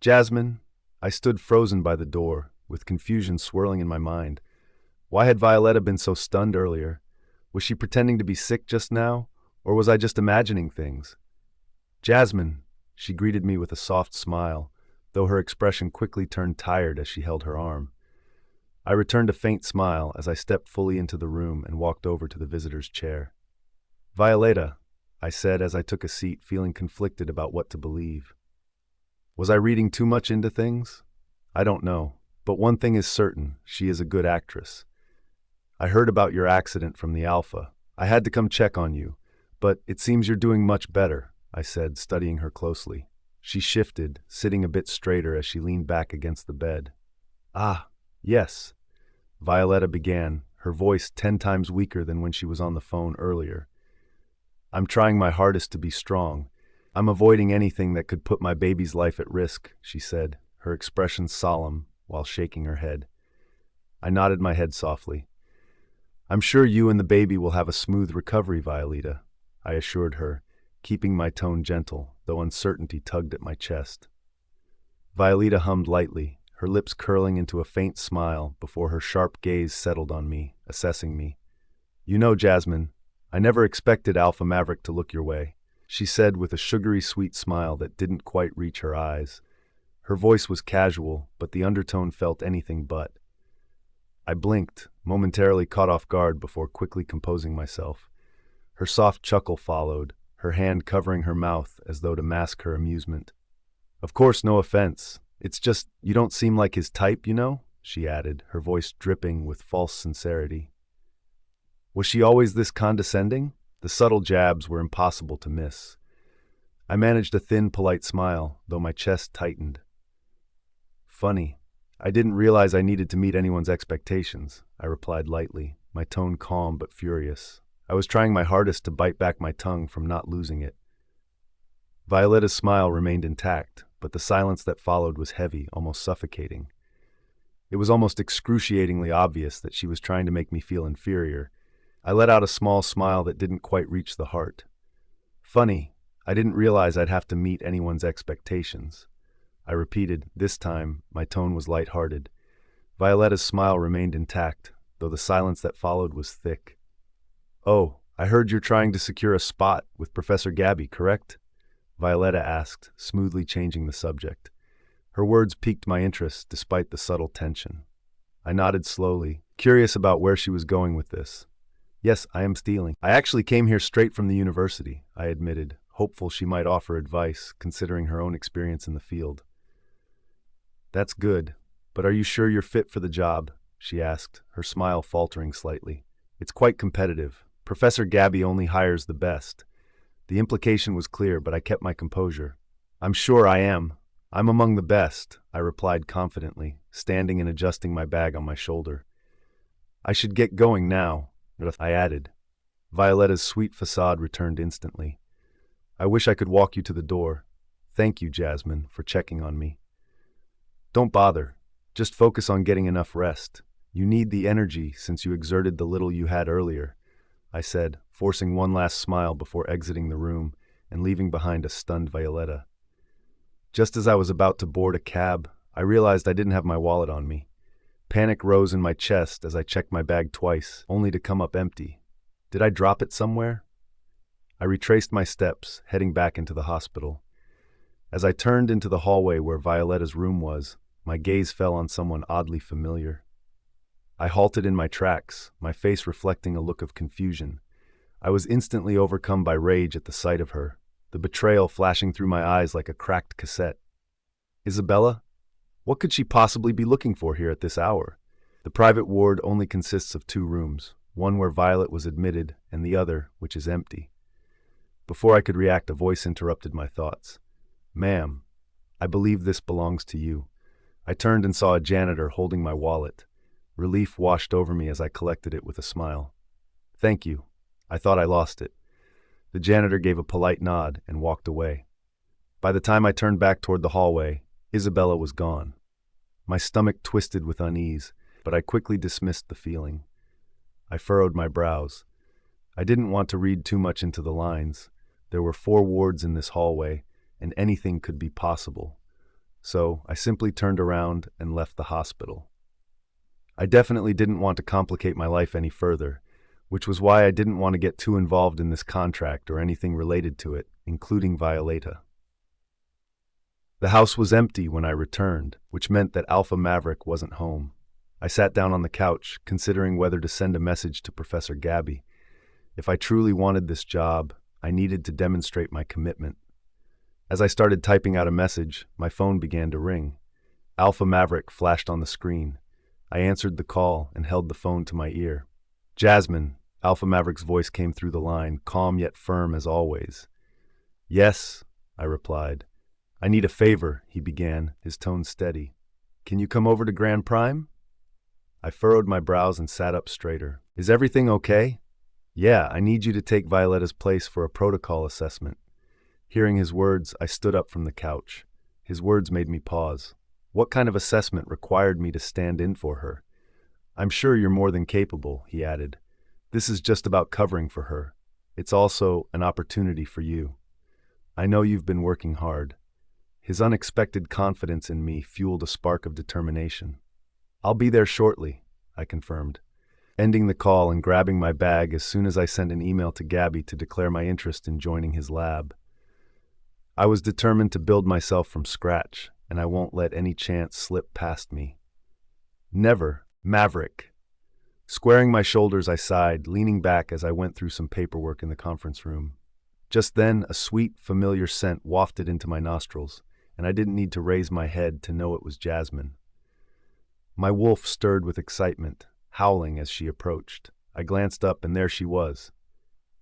Jasmine, I stood frozen by the door, with confusion swirling in my mind. Why had Violeta been so stunned earlier? Was she pretending to be sick just now, or was I just imagining things? Jasmine, she greeted me with a soft smile, though her expression quickly turned tired as she held her arm. I returned a faint smile as I stepped fully into the room and walked over to the visitor's chair. Violeta, I said as I took a seat, feeling conflicted about what to believe. Was I reading too much into things? I don't know, but one thing is certain, she is a good actress. I heard about your accident from the Alpha. I had to come check on you, but it seems you're doing much better, I said, studying her closely. She shifted, sitting a bit straighter as she leaned back against the bed. Ah, yes, Violeta began, her voice 10 times weaker than when she was on the phone earlier. I'm trying my hardest to be strong. I'm avoiding anything that could put my baby's life at risk, she said, her expression solemn while shaking her head. I nodded my head softly. I'm sure you and the baby will have a smooth recovery, Violeta, I assured her, keeping my tone gentle, though uncertainty tugged at my chest. Violeta hummed lightly, her lips curling into a faint smile before her sharp gaze settled on me, assessing me. You know, Jasmine, I never expected Alpha Maverick to look your way, she said with a sugary sweet smile that didn't quite reach her eyes. Her voice was casual, but the undertone felt anything but. I blinked, momentarily caught off guard before quickly composing myself. Her soft chuckle followed, her hand covering her mouth as though to mask her amusement. Of course, no offense. It's just, you don't seem like his type, you know, she added, her voice dripping with false sincerity. Was she always this condescending? The subtle jabs were impossible to miss. I managed a thin, polite smile, though my chest tightened. Funny. I didn't realize I needed to meet anyone's expectations, I replied lightly, my tone calm but furious. I was trying my hardest to bite back my tongue from not losing it. Violeta's smile remained intact, but the silence that followed was heavy, almost suffocating. It was almost excruciatingly obvious that she was trying to make me feel inferior. I let out a small smile that didn't quite reach the heart. Funny, I didn't realize I'd have to meet anyone's expectations. I repeated, this time, my tone was light-hearted. Violeta's smile remained intact, though the silence that followed was thick. Oh, I heard you're trying to secure a spot with Professor Gabby, correct? Violeta asked, smoothly changing the subject. Her words piqued my interest despite the subtle tension. I nodded slowly, curious about where she was going with this. Yes, I am stealing. I actually came here straight from the university, I admitted, hopeful she might offer advice, considering her own experience in the field. That's good, but are you sure you're fit for the job? She asked, her smile faltering slightly. It's quite competitive. Professor Gabby only hires the best. The implication was clear, but I kept my composure. I'm sure I am. I'm among the best, I replied confidently, standing and adjusting my bag on my shoulder. I should get going now, I added. Violeta's sweet facade returned instantly. I wish I could walk you to the door. Thank you, Jasmine, for checking on me. Don't bother. Just focus on getting enough rest. You need the energy since you exerted the little you had earlier, I said, forcing one last smile before exiting the room and leaving behind a stunned Violeta. Just as I was about to board a cab, I realized I didn't have my wallet on me. Panic rose in my chest as I checked my bag twice, only to come up empty. Did I drop it somewhere? I retraced my steps, heading back into the hospital. As I turned into the hallway where Violeta's room was, my gaze fell on someone oddly familiar. I halted in my tracks, my face reflecting a look of confusion. I was instantly overcome by rage at the sight of her, the betrayal flashing through my eyes like a cracked cassette. Isabella? What could she possibly be looking for here at this hour? The private ward only consists of 2 rooms, one where Violet was admitted and the other, which is empty. Before I could react, a voice interrupted my thoughts. Ma'am, I believe this belongs to you. I turned and saw a janitor holding my wallet. Relief washed over me as I collected it with a smile. Thank you. I thought I lost it. The janitor gave a polite nod and walked away. By the time I turned back toward the hallway, Isabella was gone. My stomach twisted with unease, but I quickly dismissed the feeling. I furrowed my brows. I didn't want to read too much into the lines. There were 4 wards in this hallway, and anything could be possible. so I simply turned around and left the hospital. I definitely didn't want to complicate my life any further, which was why I didn't want to get too involved in this contract or anything related to it, including Violeta. The house was empty when I returned, which meant that Alpha Maverick wasn't home. I sat down on the couch, considering whether to send a message to Professor Gabby. If I truly wanted this job, I needed to demonstrate my commitment. As I started typing out a message, my phone began to ring. Alpha Maverick flashed on the screen. I answered the call and held the phone to my ear. Jasmine, Alpha Maverick's voice came through the line, calm yet firm as always. Yes, I replied. I need a favor, he began, his tone steady. Can you come over to Grand Prime? I furrowed my brows and sat up straighter. Is everything okay? Yeah, I need you to take Violeta's place for a protocol assessment. Hearing his words, I stood up from the couch. His words made me pause. What kind of assessment required me to stand in for her? I'm sure you're more than capable, he added. This is just about covering for her. It's also an opportunity for you. I know you've been working hard. His unexpected confidence in me fueled a spark of determination. I'll be there shortly, I confirmed, ending the call and grabbing my bag as soon as I sent an email to Gabby to declare my interest in joining his lab. I was determined to build myself from scratch, and I won't let any chance slip past me. Never, Maverick. Squaring my shoulders, I sighed, leaning back as I went through some paperwork in the conference room. Just then, a sweet, familiar scent wafted into my nostrils, and I didn't need to raise my head to know it was Jasmine. My wolf stirred with excitement, howling as she approached. I glanced up, and there she was.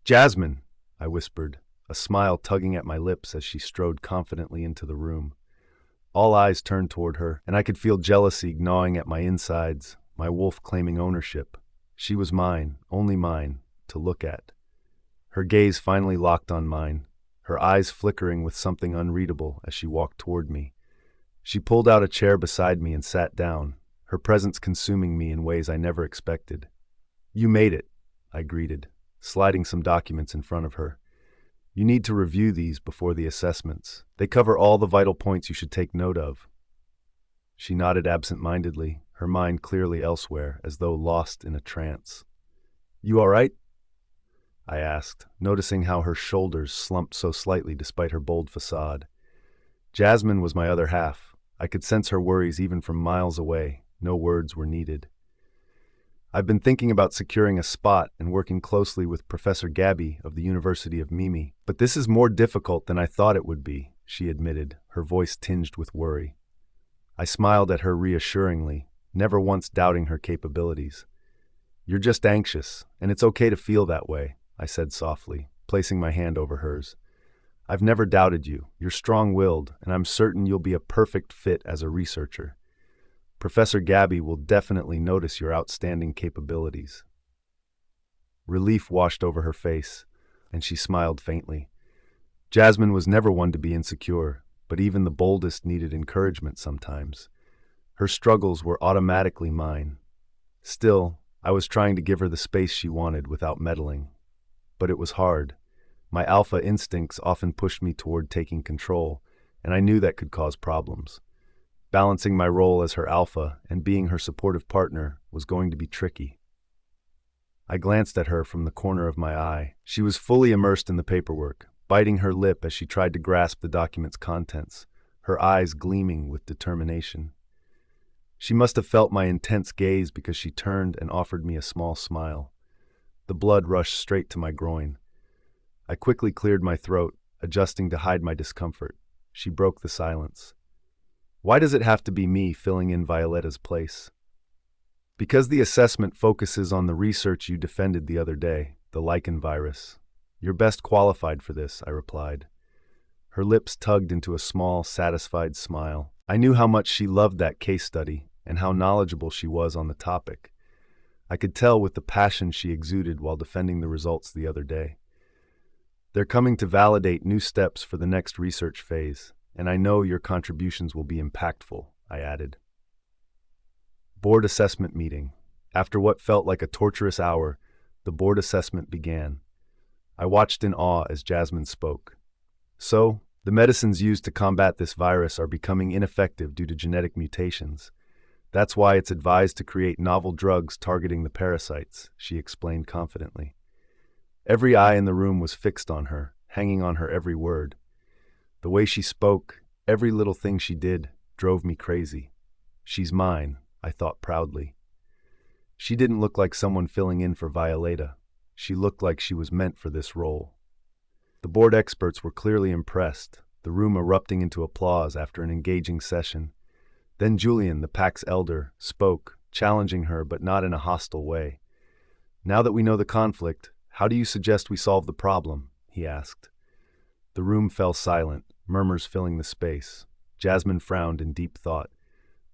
Jasmine, I whispered, a smile tugging at my lips as she strode confidently into the room. All eyes turned toward her, and I could feel jealousy gnawing at my insides, my wolf claiming ownership. She was mine, only mine, to look at. Her gaze finally locked on mine, her eyes flickering with something unreadable as she walked toward me. She pulled out a chair beside me and sat down, her presence consuming me in ways I never expected. You made it, I greeted, sliding some documents in front of her. You need to review these before the assessments. They cover all the vital points you should take note of. She nodded absent-mindedly, her mind clearly elsewhere, as though lost in a trance. You all right? I asked, noticing how her shoulders slumped so slightly despite her bold facade. Jasmine was my other half. I could sense her worries even from miles away. No words were needed. I've been thinking about securing a spot and working closely with Professor Gabby of the University of Mimi, but this is more difficult than I thought it would be, she admitted, her voice tinged with worry. I smiled at her reassuringly, never once doubting her capabilities. You're just anxious, and it's okay to feel that way, I said softly, placing my hand over hers. I've never doubted you. You're strong-willed, and I'm certain you'll be a perfect fit as a researcher. Professor Gabby will definitely notice your outstanding capabilities. Relief washed over her face, and she smiled faintly. Jasmine was never one to be insecure, but even the boldest needed encouragement sometimes. Her struggles were automatically mine. Still, I was trying to give her the space she wanted without meddling. But it was hard. My alpha instincts often pushed me toward taking control, and I knew that could cause problems. Balancing my role as her alpha and being her supportive partner was going to be tricky. I glanced at her from the corner of my eye. She was fully immersed in the paperwork, biting her lip as she tried to grasp the document's contents, her eyes gleaming with determination. She must have felt my intense gaze because she turned and offered me a small smile. The blood rushed straight to my groin. I quickly cleared my throat, adjusting to hide my discomfort. She broke the silence. Why does it have to be me filling in Violeta's place? Because the assessment focuses on the research you defended the other day, the lichen virus. You're best qualified for this, I replied. Her lips tugged into a small, satisfied smile. I knew how much she loved that case study and how knowledgeable she was on the topic. I could tell with the passion she exuded while defending the results the other day. They're coming to validate new steps for the next research phase, and I know your contributions will be impactful, I added. Board assessment meeting. After what felt like a torturous hour, the board assessment began. I watched in awe as Jasmine spoke. So, The medicines used to combat this virus are becoming ineffective due to genetic mutations. That's why it's advised to create novel drugs targeting the parasites, she explained confidently. Every eye in the room was fixed on her, hanging on her every word. The way she spoke, every little thing she did, drove me crazy. She's mine, I thought proudly. She didn't look like someone filling in for Violeta. She looked like she was meant for this role. The board experts were clearly impressed, the room erupting into applause after an engaging session. Then Julian, the pack's elder, spoke, challenging her but not in a hostile way. "Now that we know the conflict, how do you suggest we solve the problem?" he asked. The room fell silent, murmurs filling the space. Jasmine frowned in deep thought.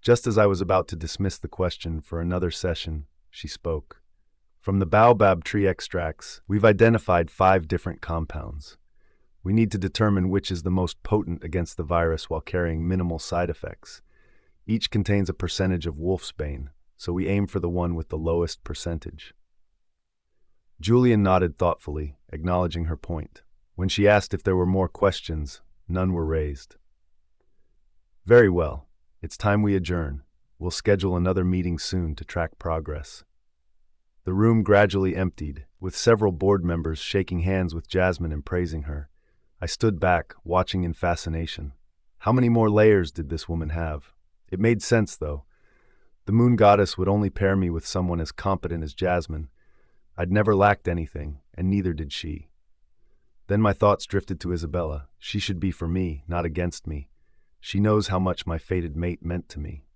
Just as I was about to dismiss the question for another session, she spoke. "From the baobab tree extracts, we've identified 5 different compounds. We need to determine which is the most potent against the virus while carrying minimal side effects. Each contains a percentage of wolfsbane, so we aim for the one with the lowest percentage." Julian nodded thoughtfully, acknowledging her point. When she asked if there were more questions, none were raised. "Very well. It's time we adjourn. We'll schedule another meeting soon to track progress." The room gradually emptied, with several board members shaking hands with Jasmine and praising her. I stood back, watching in fascination. How many more layers did this woman have? It made sense, though. The moon goddess would only pair me with someone as competent as Jasmine. I'd never lacked anything, and neither did she. Then my thoughts drifted to Isabella. She should be for me, not against me. She knows how much my fated mate meant to me.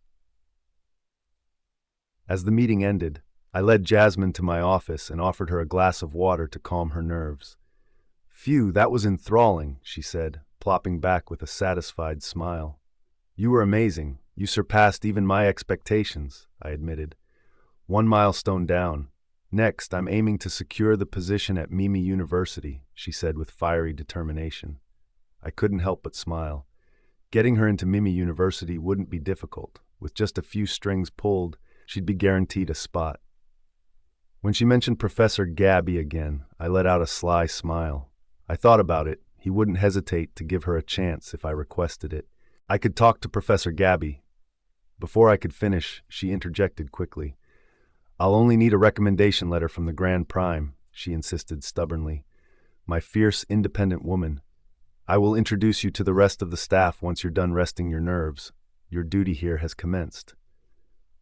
As the meeting ended, I led Jasmine to my office and offered her a glass of water to calm her nerves. "Phew, that was enthralling," she said, plopping back with a satisfied smile. "You were amazing. You surpassed even my expectations," I admitted. "One milestone down. Next, I'm aiming to secure the position at Mimi University," she said with fiery determination. I couldn't help but smile. Getting her into Mimi University wouldn't be difficult. With just a few strings pulled, she'd be guaranteed a spot. When she mentioned Professor Gabby again, I let out a sly smile. I thought about it. He wouldn't hesitate to give her a chance if I requested it. I could talk to Professor Gabby. Before I could finish, she interjected quickly. "I'll only need a recommendation letter from the Grand Prime," she insisted stubbornly. "My fierce, independent woman. I will introduce you to the rest of the staff once you're done resting your nerves. Your duty here has commenced."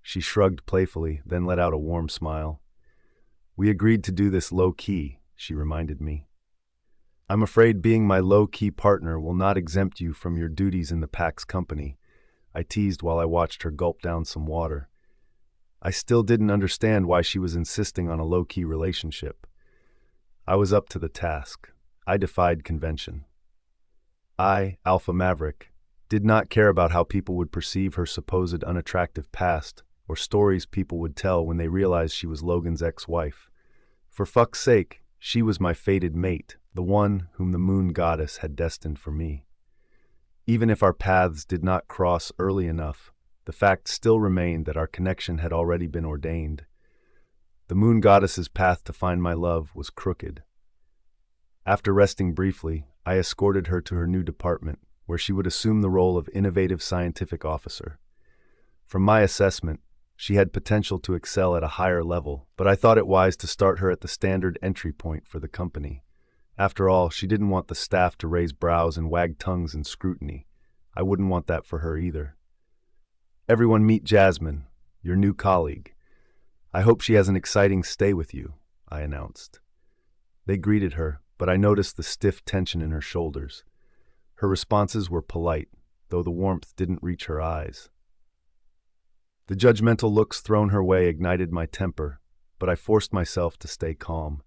She shrugged playfully, then let out a warm smile. "We agreed to do this low-key," she reminded me. "I'm afraid being my low-key partner will not exempt you from your duties in the pack's company," I teased while I watched her gulp down some water. I still didn't understand why she was insisting on a low-key relationship. I was up to the task. I defied convention. I, Alpha Maverick, did not care about how people would perceive her supposed unattractive past or stories people would tell when they realized she was Logan's ex-wife. For fuck's sake, she was my fated mate, the one whom the moon goddess had destined for me. Even if our paths did not cross early enough, the fact still remained that our connection had already been ordained. The moon goddess's path to find my love was crooked. After resting briefly, I escorted her to her new department, where she would assume the role of innovative scientific officer. From my assessment, she had potential to excel at a higher level, but I thought it wise to start her at the standard entry point for the company. After all, she didn't want the staff to raise brows and wag tongues in scrutiny. I wouldn't want that for her either. "Everyone meet Jasmine, your new colleague. I hope she has an exciting stay with you," I announced. They greeted her, but I noticed the stiff tension in her shoulders. Her responses were polite, though the warmth didn't reach her eyes. The judgmental looks thrown her way ignited my temper, but I forced myself to stay calm.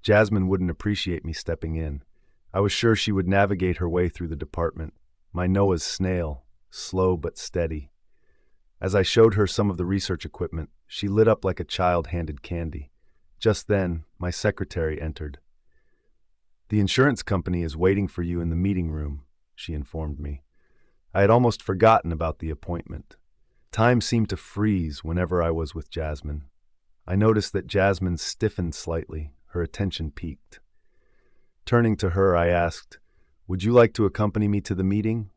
Jasmine wouldn't appreciate me stepping in. I was sure she would navigate her way through the department, my Noah's snail, slow but steady. As I showed her some of the research equipment, she lit up like a child handed candy. Just then, my secretary entered. "The insurance company is waiting for you in the meeting room," she informed me. I had almost forgotten about the appointment. Time seemed to freeze whenever I was with Jasmine. I noticed that Jasmine stiffened slightly, her attention peaked. Turning to her, I asked, Would you like to accompany me to the meeting?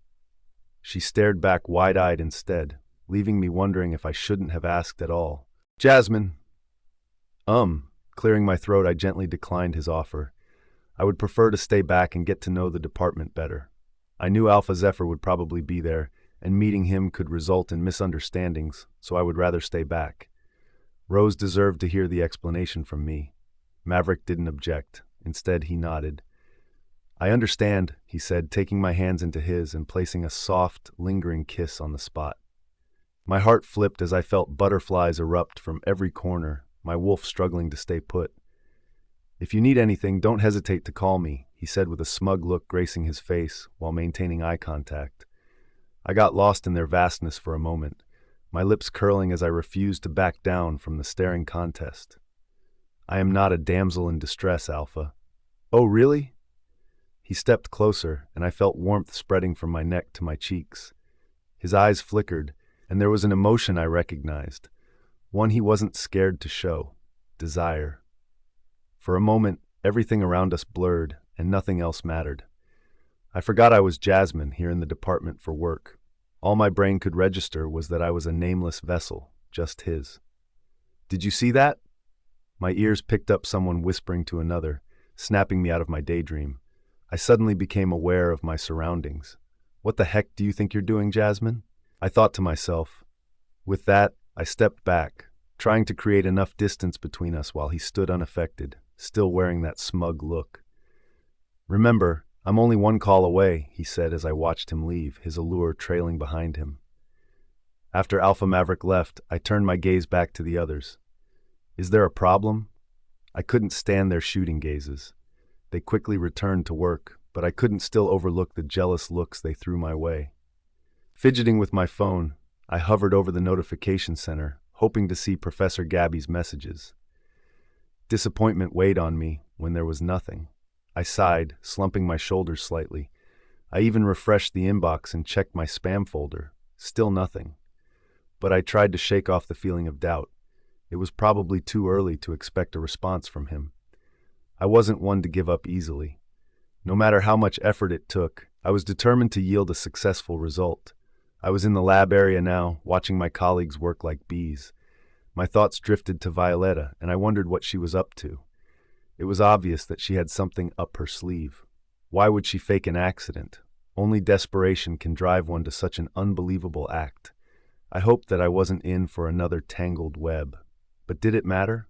She stared back wide-eyed instead, leaving me wondering if I shouldn't have asked at all. Jasmine. Clearing my throat, I gently declined his offer. I would prefer to stay back and get to know the department better. I knew Alpha Zephyr would probably be there, and meeting him could result in misunderstandings, so I would rather stay back. Rose deserved to hear the explanation from me. Maverick didn't object. Instead, he nodded. I understand, he said, taking my hands into his and placing a soft, lingering kiss on the spot. My heart flipped as I felt butterflies erupt from every corner, my wolf struggling to stay put. If you need anything, don't hesitate to call me, he said with a smug look gracing his face while maintaining eye contact. I got lost in their vastness for a moment, my lips curling as I refused to back down from the staring contest. I am not a damsel in distress, Alpha. Oh, really? He stepped closer, and I felt warmth spreading from my neck to my cheeks. His eyes flickered, and there was an emotion I recognized, one he wasn't scared to show: desire. For a moment, everything around us blurred, and nothing else mattered. I forgot I was Jasmine here in the department for work. All my brain could register was that I was a nameless vessel, just his. Did you see that? My ears picked up someone whispering to another, snapping me out of my daydream. I suddenly became aware of my surroundings. What the heck do you think you're doing, Jasmine? I thought to myself. With that, I stepped back, trying to create enough distance between us while he stood unaffected, still wearing that smug look. Remember, I'm only one call away, he said as I watched him leave, his allure trailing behind him. After Alpha Maverick left, I turned my gaze back to the others. Is there a problem? I couldn't stand their shooting gazes. They quickly returned to work, but I couldn't still overlook the jealous looks they threw my way. Fidgeting with my phone, I hovered over the notification center, hoping to see Professor Gabby's messages. Disappointment weighed on me when there was nothing. I sighed, slumping my shoulders slightly. I even refreshed the inbox and checked my spam folder. Still nothing. But I tried to shake off the feeling of doubt. It was probably too early to expect a response from him. I wasn't one to give up easily. No matter how much effort it took, I was determined to yield a successful result. I was in the lab area now, watching my colleagues work like bees. My thoughts drifted to Violeta, and I wondered what she was up to. It was obvious that she had something up her sleeve. Why would she fake an accident? Only desperation can drive one to such an unbelievable act. I hoped that I wasn't in for another tangled web. But did it matter?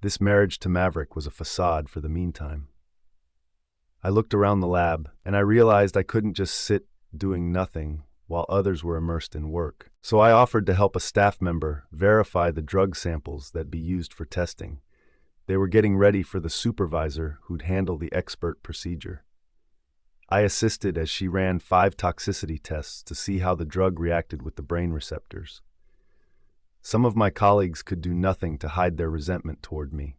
This marriage to Maverick was a facade for the meantime. I looked around the lab, and I realized I couldn't just sit doing nothing while others were immersed in work. So I offered to help a staff member verify the drug samples that'd be used for testing. They were getting ready for the supervisor who'd handle the expert procedure. I assisted as she ran 5 toxicity tests to see how the drug reacted with the brain receptors. Some of my colleagues could do nothing to hide their resentment toward me.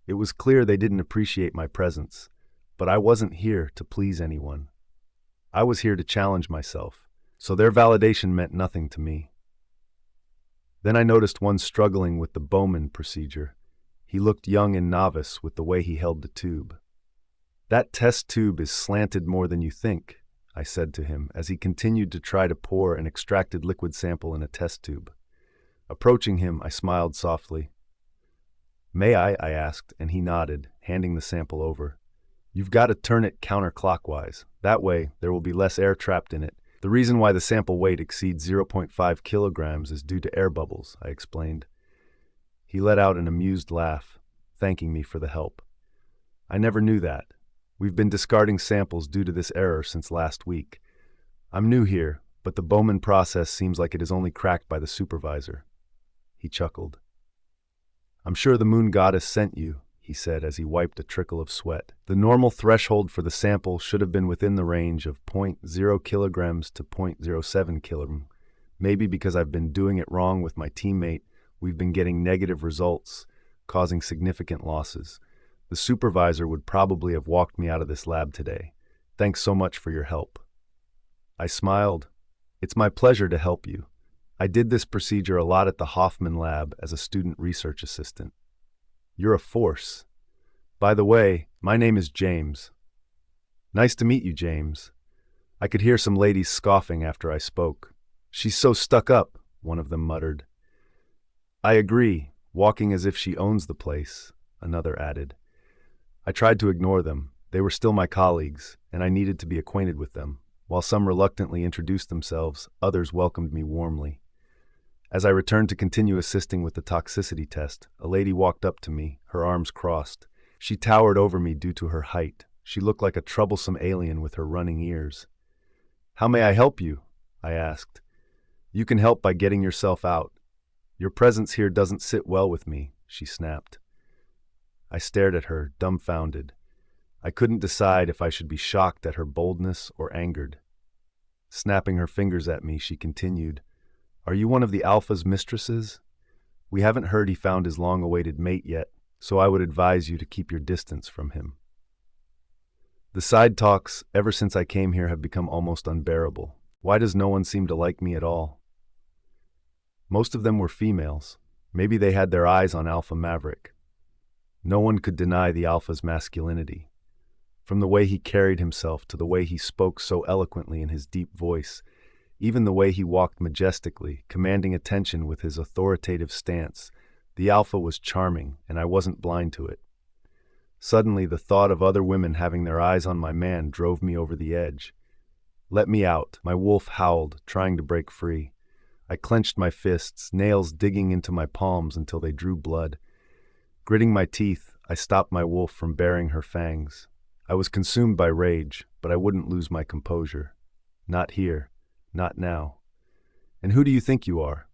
It was clear they didn't appreciate my presence, but I wasn't here to please anyone. I was here to challenge myself, so their validation meant nothing to me. Then I noticed one struggling with the Bowman procedure. He looked young and novice with the way he held the tube. That test tube is slanted more than you think, I said to him as he continued to try to pour an extracted liquid sample in a test tube. Approaching him, I smiled softly. May I asked, and he nodded, handing the sample over. You've got to turn it counterclockwise. That way, there will be less air trapped in it. The reason why the sample weight exceeds 0.5 kilograms is due to air bubbles, I explained. He let out an amused laugh, thanking me for the help. I never knew that. We've been discarding samples due to this error since last week. I'm new here, but the Bowman process seems like it is only cracked by the supervisor. He chuckled. I'm sure the moon goddess sent you, he said as he wiped a trickle of sweat. The normal threshold for the sample should have been within the range of 0.0 kilograms to 0.07 kilograms. Maybe because I've been doing it wrong with my teammate, we've been getting negative results, causing significant losses. The supervisor would probably have walked me out of this lab today. Thanks so much for your help. I smiled. It's my pleasure to help you. I did this procedure a lot at the Hoffman lab as a student research assistant. You're a force. By the way, my name is James. Nice to meet you, James. I could hear some ladies scoffing after I spoke. She's so stuck up, one of them muttered. I agree, walking as if she owns the place, another added. I tried to ignore them. They were still my colleagues, and I needed to be acquainted with them. While some reluctantly introduced themselves, others welcomed me warmly. As I returned to continue assisting with the toxicity test, a lady walked up to me, her arms crossed. She towered over me due to her height. She looked like a troublesome alien with her running ears. How may I help you? I asked. You can help by getting yourself out. Your presence here doesn't sit well with me, she snapped. I stared at her, dumbfounded. I couldn't decide if I should be shocked at her boldness or angered. Snapping her fingers at me, she continued, Are you one of the Alpha's mistresses? We haven't heard he found his long-awaited mate yet, so I would advise you to keep your distance from him. The side talks, ever since I came here, have become almost unbearable. Why does no one seem to like me at all? Most of them were females. Maybe they had their eyes on Alpha Maverick. No one could deny the Alpha's masculinity. From the way he carried himself to the way he spoke so eloquently in his deep voice, even the way he walked majestically, commanding attention with his authoritative stance, the Alpha was charming, and I wasn't blind to it. Suddenly, the thought of other women having their eyes on my man drove me over the edge. Let me out, my wolf howled, trying to break free. I clenched my fists, nails digging into my palms until they drew blood. Gritting my teeth, I stopped my wolf from baring her fangs. I was consumed by rage, but I wouldn't lose my composure. Not here. Not now. And who do you think you are?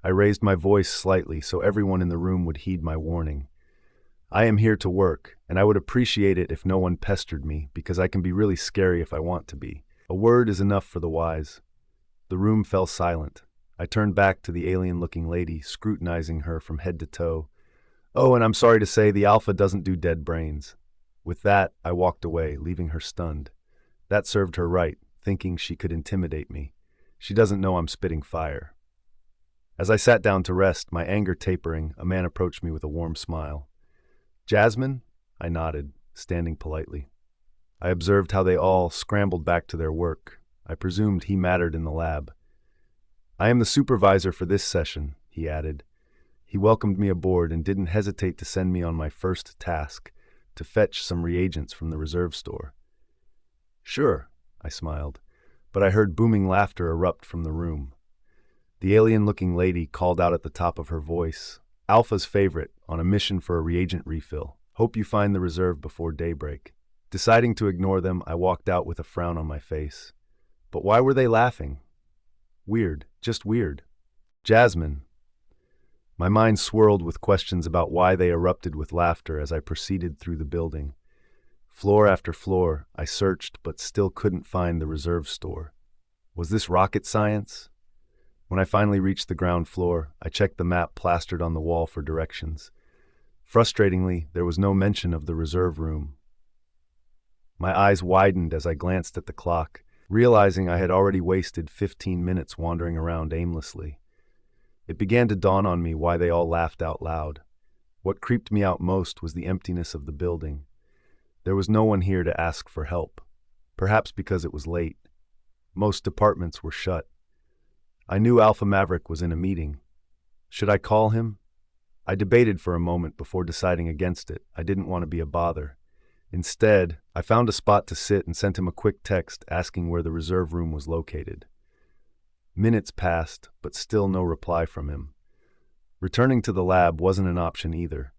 I raised my voice slightly so everyone in the room would heed my warning. I am here to work, and I would appreciate it if no one pestered me, because I can be really scary if I want to be. A word is enough for the wise. The room fell silent. I turned back to the alien-looking lady, scrutinizing her from head to toe. Oh, and I'm sorry to say, the Alpha doesn't do dead brains. With that, I walked away, leaving her stunned. That served her right, thinking she could intimidate me. She doesn't know I'm spitting fire. As I sat down to rest, my anger tapering, a man approached me with a warm smile. Jasmine? I nodded, standing politely. I observed how they all scrambled back to their work. I presumed he mattered in the lab. I am the supervisor for this session, he added. He welcomed me aboard and didn't hesitate to send me on my first task, to fetch some reagents from the reserve store. Sure, I smiled, but I heard booming laughter erupt from the room. The alien-looking lady called out at the top of her voice, Alpha's favorite, on a mission for a reagent refill. Hope you find the reserve before daybreak. Deciding to ignore them, I walked out with a frown on my face. But why were they laughing? Weird, just weird. Jasmine. My mind swirled with questions about why they erupted with laughter as I proceeded through the building. Floor after floor, I searched but still couldn't find the reserve store. Was this rocket science? When I finally reached the ground floor, I checked the map plastered on the wall for directions. Frustratingly, there was no mention of the reserve room. My eyes widened as I glanced at the clock, realizing I had already wasted 15 minutes wandering around aimlessly. It began to dawn on me why they all laughed out loud. What creeped me out most was the emptiness of the building. There was no one here to ask for help, perhaps because it was late. Most departments were shut. I knew Alpha Maverick was in a meeting. Should I call him? I debated for a moment before deciding against it. I didn't want to be a bother. Instead, I found a spot to sit and sent him a quick text asking where the reserve room was located. Minutes passed, but still no reply from him. Returning to the lab wasn't an option either.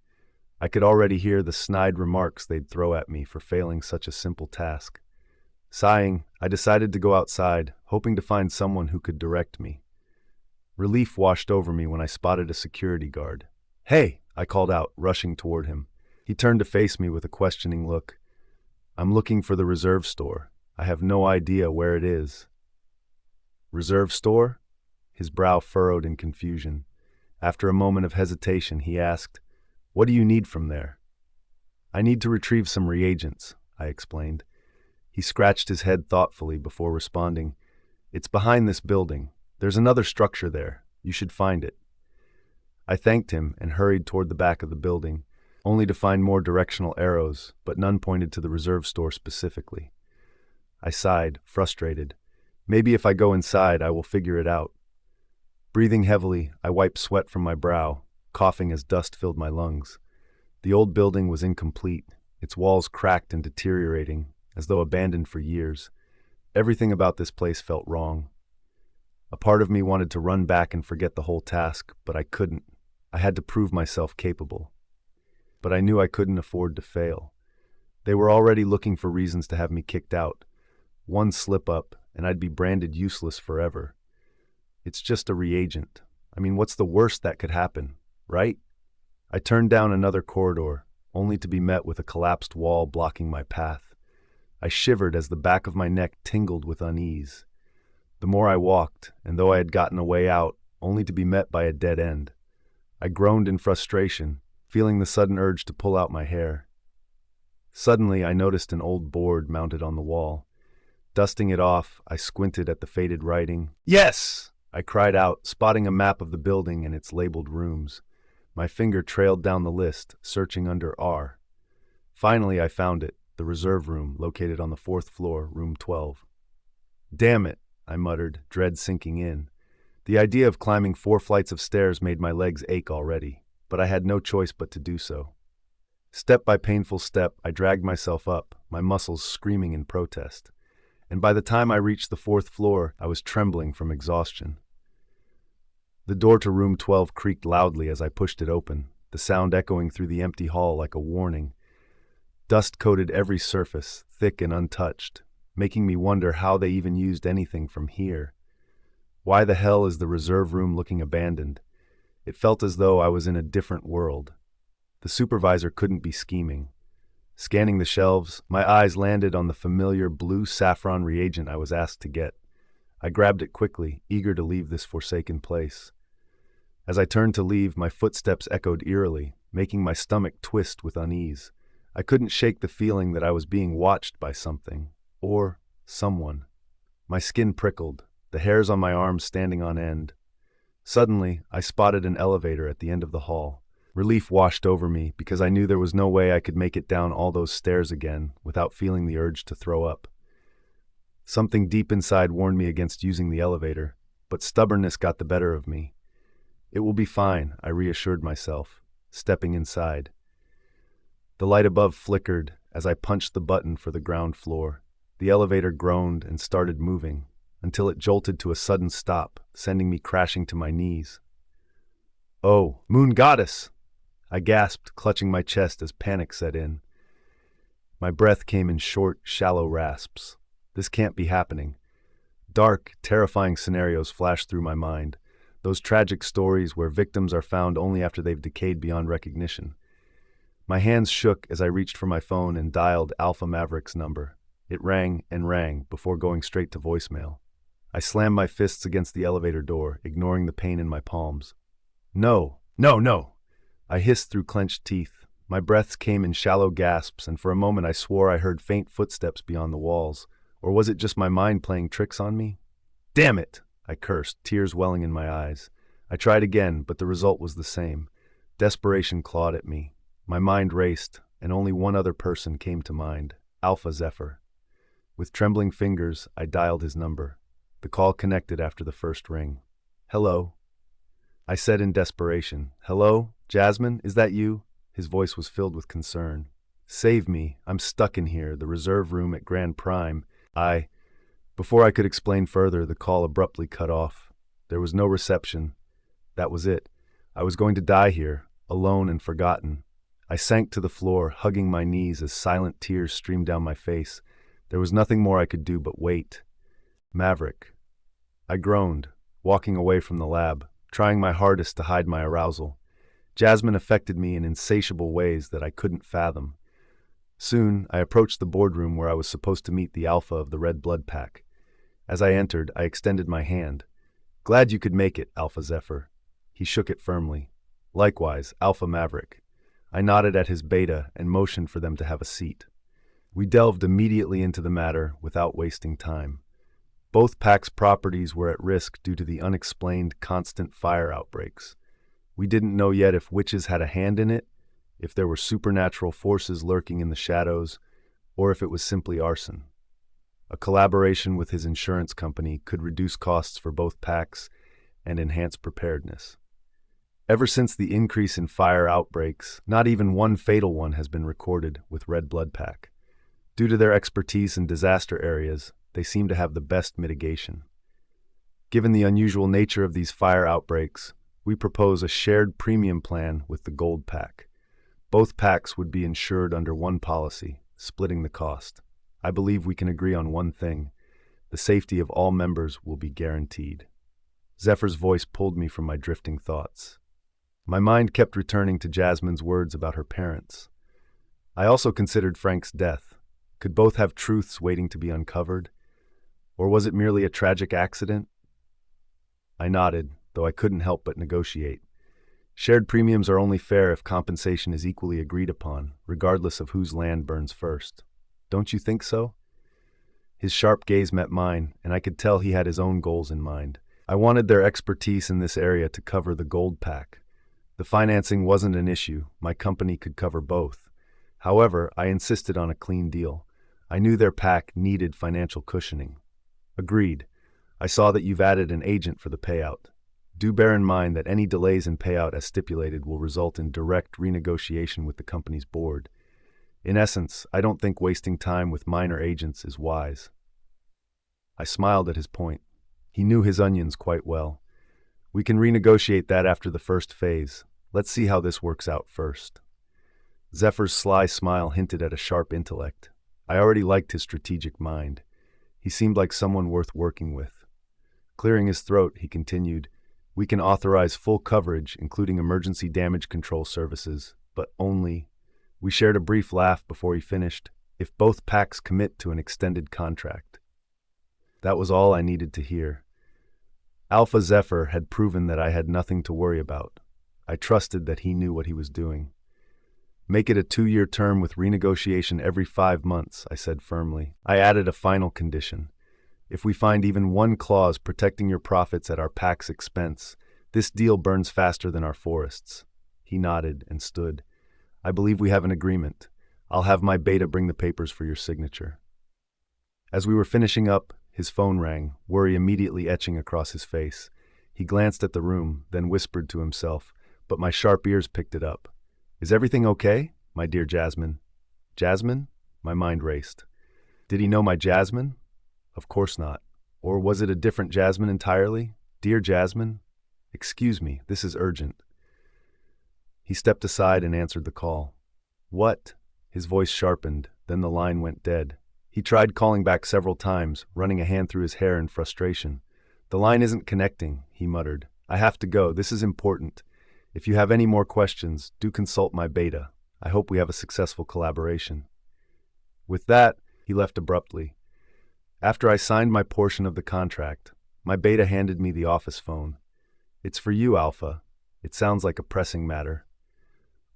I could already hear the snide remarks they'd throw at me for failing such a simple task. Sighing, I decided to go outside, hoping to find someone who could direct me. Relief washed over me when I spotted a security guard. Hey, I called out, rushing toward him. He turned to face me with a questioning look. I'm looking for the reserve store. I have no idea where it is. Reserve store? His brow furrowed in confusion. After a moment of hesitation, he asked, What do you need from there? I need to retrieve some reagents, I explained. He scratched his head thoughtfully before responding, It's behind this building. There's another structure there. You should find it. I thanked him and hurried toward the back of the building, only to find more directional arrows, but none pointed to the reserve store specifically. I sighed, frustrated. Maybe if I go inside, I will figure it out. Breathing heavily, I wiped sweat from my brow, coughing as dust filled my lungs. The old building was incomplete, its walls cracked and deteriorating, as though abandoned for years. Everything about this place felt wrong. A part of me wanted to run back and forget the whole task, but I couldn't. I had to prove myself capable. But I knew I couldn't afford to fail. They were already looking for reasons to have me kicked out. One slip-up, and I'd be branded useless forever. It's just a reagent. I mean, what's the worst that could happen, right? I turned down another corridor, only to be met with a collapsed wall blocking my path. I shivered as the back of my neck tingled with unease. The more I walked, and though I had gotten a way out, only to be met by a dead end. I groaned in frustration, feeling the sudden urge to pull out my hair. Suddenly, I noticed an old board mounted on the wall. Dusting it off, I squinted at the faded writing. Yes! I cried out, spotting a map of the building and its labeled rooms. My finger trailed down the list, searching under R. Finally, I found it, the reserve room, located on the 4th floor, room 12. Damn it, I muttered, dread sinking in. The idea of climbing 4 flights of stairs made my legs ache already, but I had no choice but to do so. Step by painful step, I dragged myself up, my muscles screaming in protest. And by the time I reached the 4th floor, I was trembling from exhaustion. The door to room 12 creaked loudly as I pushed it open, the sound echoing through the empty hall like a warning. Dust coated every surface, thick and untouched, making me wonder how they even used anything from here. Why the hell is the reserve room looking abandoned? It felt as though I was in a different world. The supervisor couldn't be scheming. Scanning the shelves, my eyes landed on the familiar blue saffron reagent I was asked to get. I grabbed it quickly, eager to leave this forsaken place. As I turned to leave, my footsteps echoed eerily, making my stomach twist with unease. I couldn't shake the feeling that I was being watched by something, or someone. My skin prickled, the hairs on my arms standing on end. Suddenly, I spotted an elevator at the end of the hall. Relief washed over me because I knew there was no way I could make it down all those stairs again without feeling the urge to throw up. Something deep inside warned me against using the elevator, but stubbornness got the better of me. It will be fine, I reassured myself, stepping inside. The light above flickered as I punched the button for the ground floor. The elevator groaned and started moving, until it jolted to a sudden stop, sending me crashing to my knees. "Oh, Moon Goddess!" I gasped, clutching my chest as panic set in. My breath came in short, shallow rasps. This can't be happening. Dark, terrifying scenarios flashed through my mind, those tragic stories where victims are found only after they've decayed beyond recognition. My hands shook as I reached for my phone and dialed Alpha Maverick's number. It rang and rang before going straight to voicemail. I slammed my fists against the elevator door, ignoring the pain in my palms. "No, no, no!" I hissed through clenched teeth. My breaths came in shallow gasps, and for a moment I swore I heard faint footsteps beyond the walls. Or was it just my mind playing tricks on me? "Damn it!" I cursed, tears welling in my eyes. I tried again, but the result was the same. Desperation clawed at me. My mind raced, and only one other person came to mind, Alpha Zephyr. With trembling fingers, I dialed his number. The call connected after the first ring. "Hello," I said in desperation. "Hello? Jasmine, is that you?" His voice was filled with concern. "Save me. I'm stuck in here, the reserve room at Grand Prime. Before I could explain further, the call abruptly cut off. There was no reception. That was it. I was going to die here, alone and forgotten. I sank to the floor, hugging my knees as silent tears streamed down my face. There was nothing more I could do but wait. Maverick. I groaned, walking away from the lab, trying my hardest to hide my arousal. Jasmine affected me in insatiable ways that I couldn't fathom. Soon, I approached the boardroom where I was supposed to meet the alpha of the Red Blood Pack. As I entered, I extended my hand. "Glad you could make it, Alpha Zephyr." He shook it firmly. "Likewise, Alpha Maverick." I nodded at his beta and motioned for them to have a seat. We delved immediately into the matter without wasting time. Both packs' properties were at risk due to the unexplained constant fire outbreaks. We didn't know yet if witches had a hand in it, if there were supernatural forces lurking in the shadows, or if it was simply arson. A collaboration with his insurance company could reduce costs for both packs and enhance preparedness. Ever since the increase in fire outbreaks, not even one fatal one has been recorded with Red Blood Pack. Due to their expertise in disaster areas, they seem to have the best mitigation. Given the unusual nature of these fire outbreaks, we propose a shared premium plan with the Gold Pack. Both packs would be insured under one policy, splitting the cost. I believe we can agree on one thing: the safety of all members will be guaranteed. Zephyr's voice pulled me from my drifting thoughts. My mind kept returning to Jasmine's words about her parents. I also considered Frank's death. Could both have truths waiting to be uncovered? Or was it merely a tragic accident? I nodded, though I couldn't help but negotiate. Shared premiums are only fair if compensation is equally agreed upon, regardless of whose land burns first. Don't you think so? His sharp gaze met mine, and I could tell he had his own goals in mind. I wanted their expertise in this area to cover the Gold Pack. The financing wasn't an issue. My company could cover both. However, I insisted on a clean deal. I knew their pack needed financial cushioning. Agreed. I saw that you've added an agent for the payout. Do bear in mind that any delays in payout as stipulated will result in direct renegotiation with the company's board. In essence, I don't think wasting time with minor agents is wise. I smiled at his point. He knew his onions quite well. We can renegotiate that after the first phase. Let's see how this works out first. Zephyr's sly smile hinted at a sharp intellect. I already liked his strategic mind. He seemed like someone worth working with. Clearing his throat, he continued, "We can authorize full coverage, including emergency damage control services, but only—" We shared a brief laugh before he finished, "if both packs commit to an extended contract." That was all I needed to hear. Alpha Zephyr had proven that I had nothing to worry about. I trusted that he knew what he was doing. "Make it a 2-year term with renegotiation every 5 months, I said firmly. I added a final condition. If we find even one clause protecting your profits at our pack's expense, this deal burns faster than our forests. He nodded and stood. I believe we have an agreement. I'll have my beta bring the papers for your signature. As we were finishing up, his phone rang, worry immediately etching across his face. He glanced at the room, then whispered to himself, but my sharp ears picked it up. Is everything okay, my dear Jasmine? Jasmine? My mind raced. Did he know my Jasmine? Of course not. Or was it a different Jasmine entirely? Dear Jasmine? Excuse me, this is urgent. He stepped aside and answered the call. What? His voice sharpened, then the line went dead. He tried calling back several times, running a hand through his hair in frustration. The line isn't connecting, he muttered. I have to go. This is important. If you have any more questions, do consult my beta. I hope we have a successful collaboration. With that, he left abruptly. After I signed my portion of the contract, my beta handed me the office phone. It's for you, Alpha. It sounds like a pressing matter.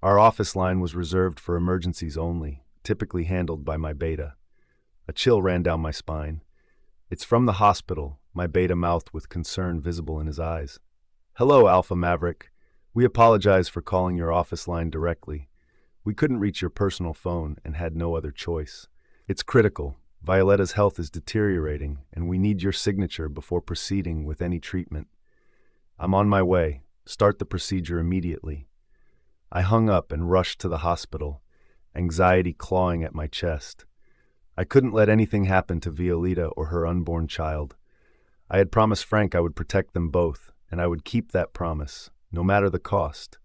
Our office line was reserved for emergencies only, typically handled by my beta. A chill ran down my spine. It's from the hospital, my beta mouthed with concern visible in his eyes. Hello, Alpha Maverick. We apologize for calling your office line directly. We couldn't reach your personal phone and had no other choice. It's critical. Violeta's health is deteriorating, and we need your signature before proceeding with any treatment. I'm on my way. Start the procedure immediately. I hung up and rushed to the hospital, anxiety clawing at my chest. I couldn't let anything happen to Violeta or her unborn child. I had promised Frank I would protect them both, and I would keep that promise, no matter the cost.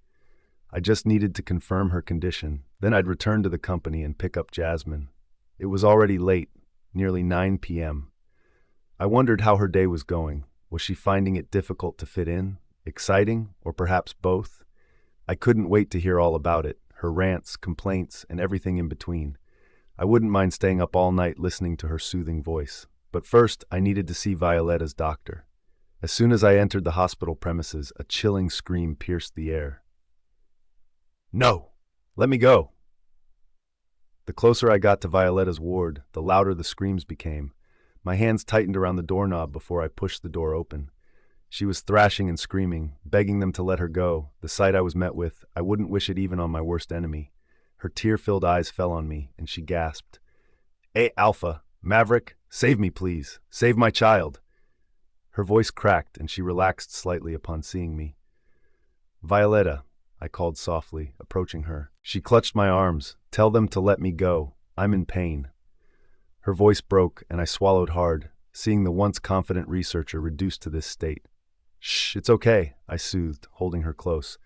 I just needed to confirm her condition, then I'd return to the company and pick up Jasmine. It was already late, nearly 9 p.m. I wondered how her day was going. Was she finding it difficult to fit in, exciting, or perhaps both? I couldn't wait to hear all about it, her rants, complaints, and everything in between. I wouldn't mind staying up all night listening to her soothing voice. But first, I needed to see Violeta's doctor. As soon as I entered the hospital premises, a chilling scream pierced the air. No! Let me go! The closer I got to Violeta's ward, the louder the screams became. My hands tightened around the doorknob before I pushed the door open. She was thrashing and screaming, begging them to let her go. The sight I was met with, I wouldn't wish it even on my worst enemy. Her tear-filled eyes fell on me, and she gasped, Hey, Alpha, Maverick, save me, please. Save my child. Her voice cracked, and she relaxed slightly upon seeing me. Violeta, I called softly, approaching her. She clutched my arms. Tell them to let me go. I'm in pain. Her voice broke, and I swallowed hard, seeing the once confident researcher reduced to this state. Shh, it's okay, I soothed, holding her close.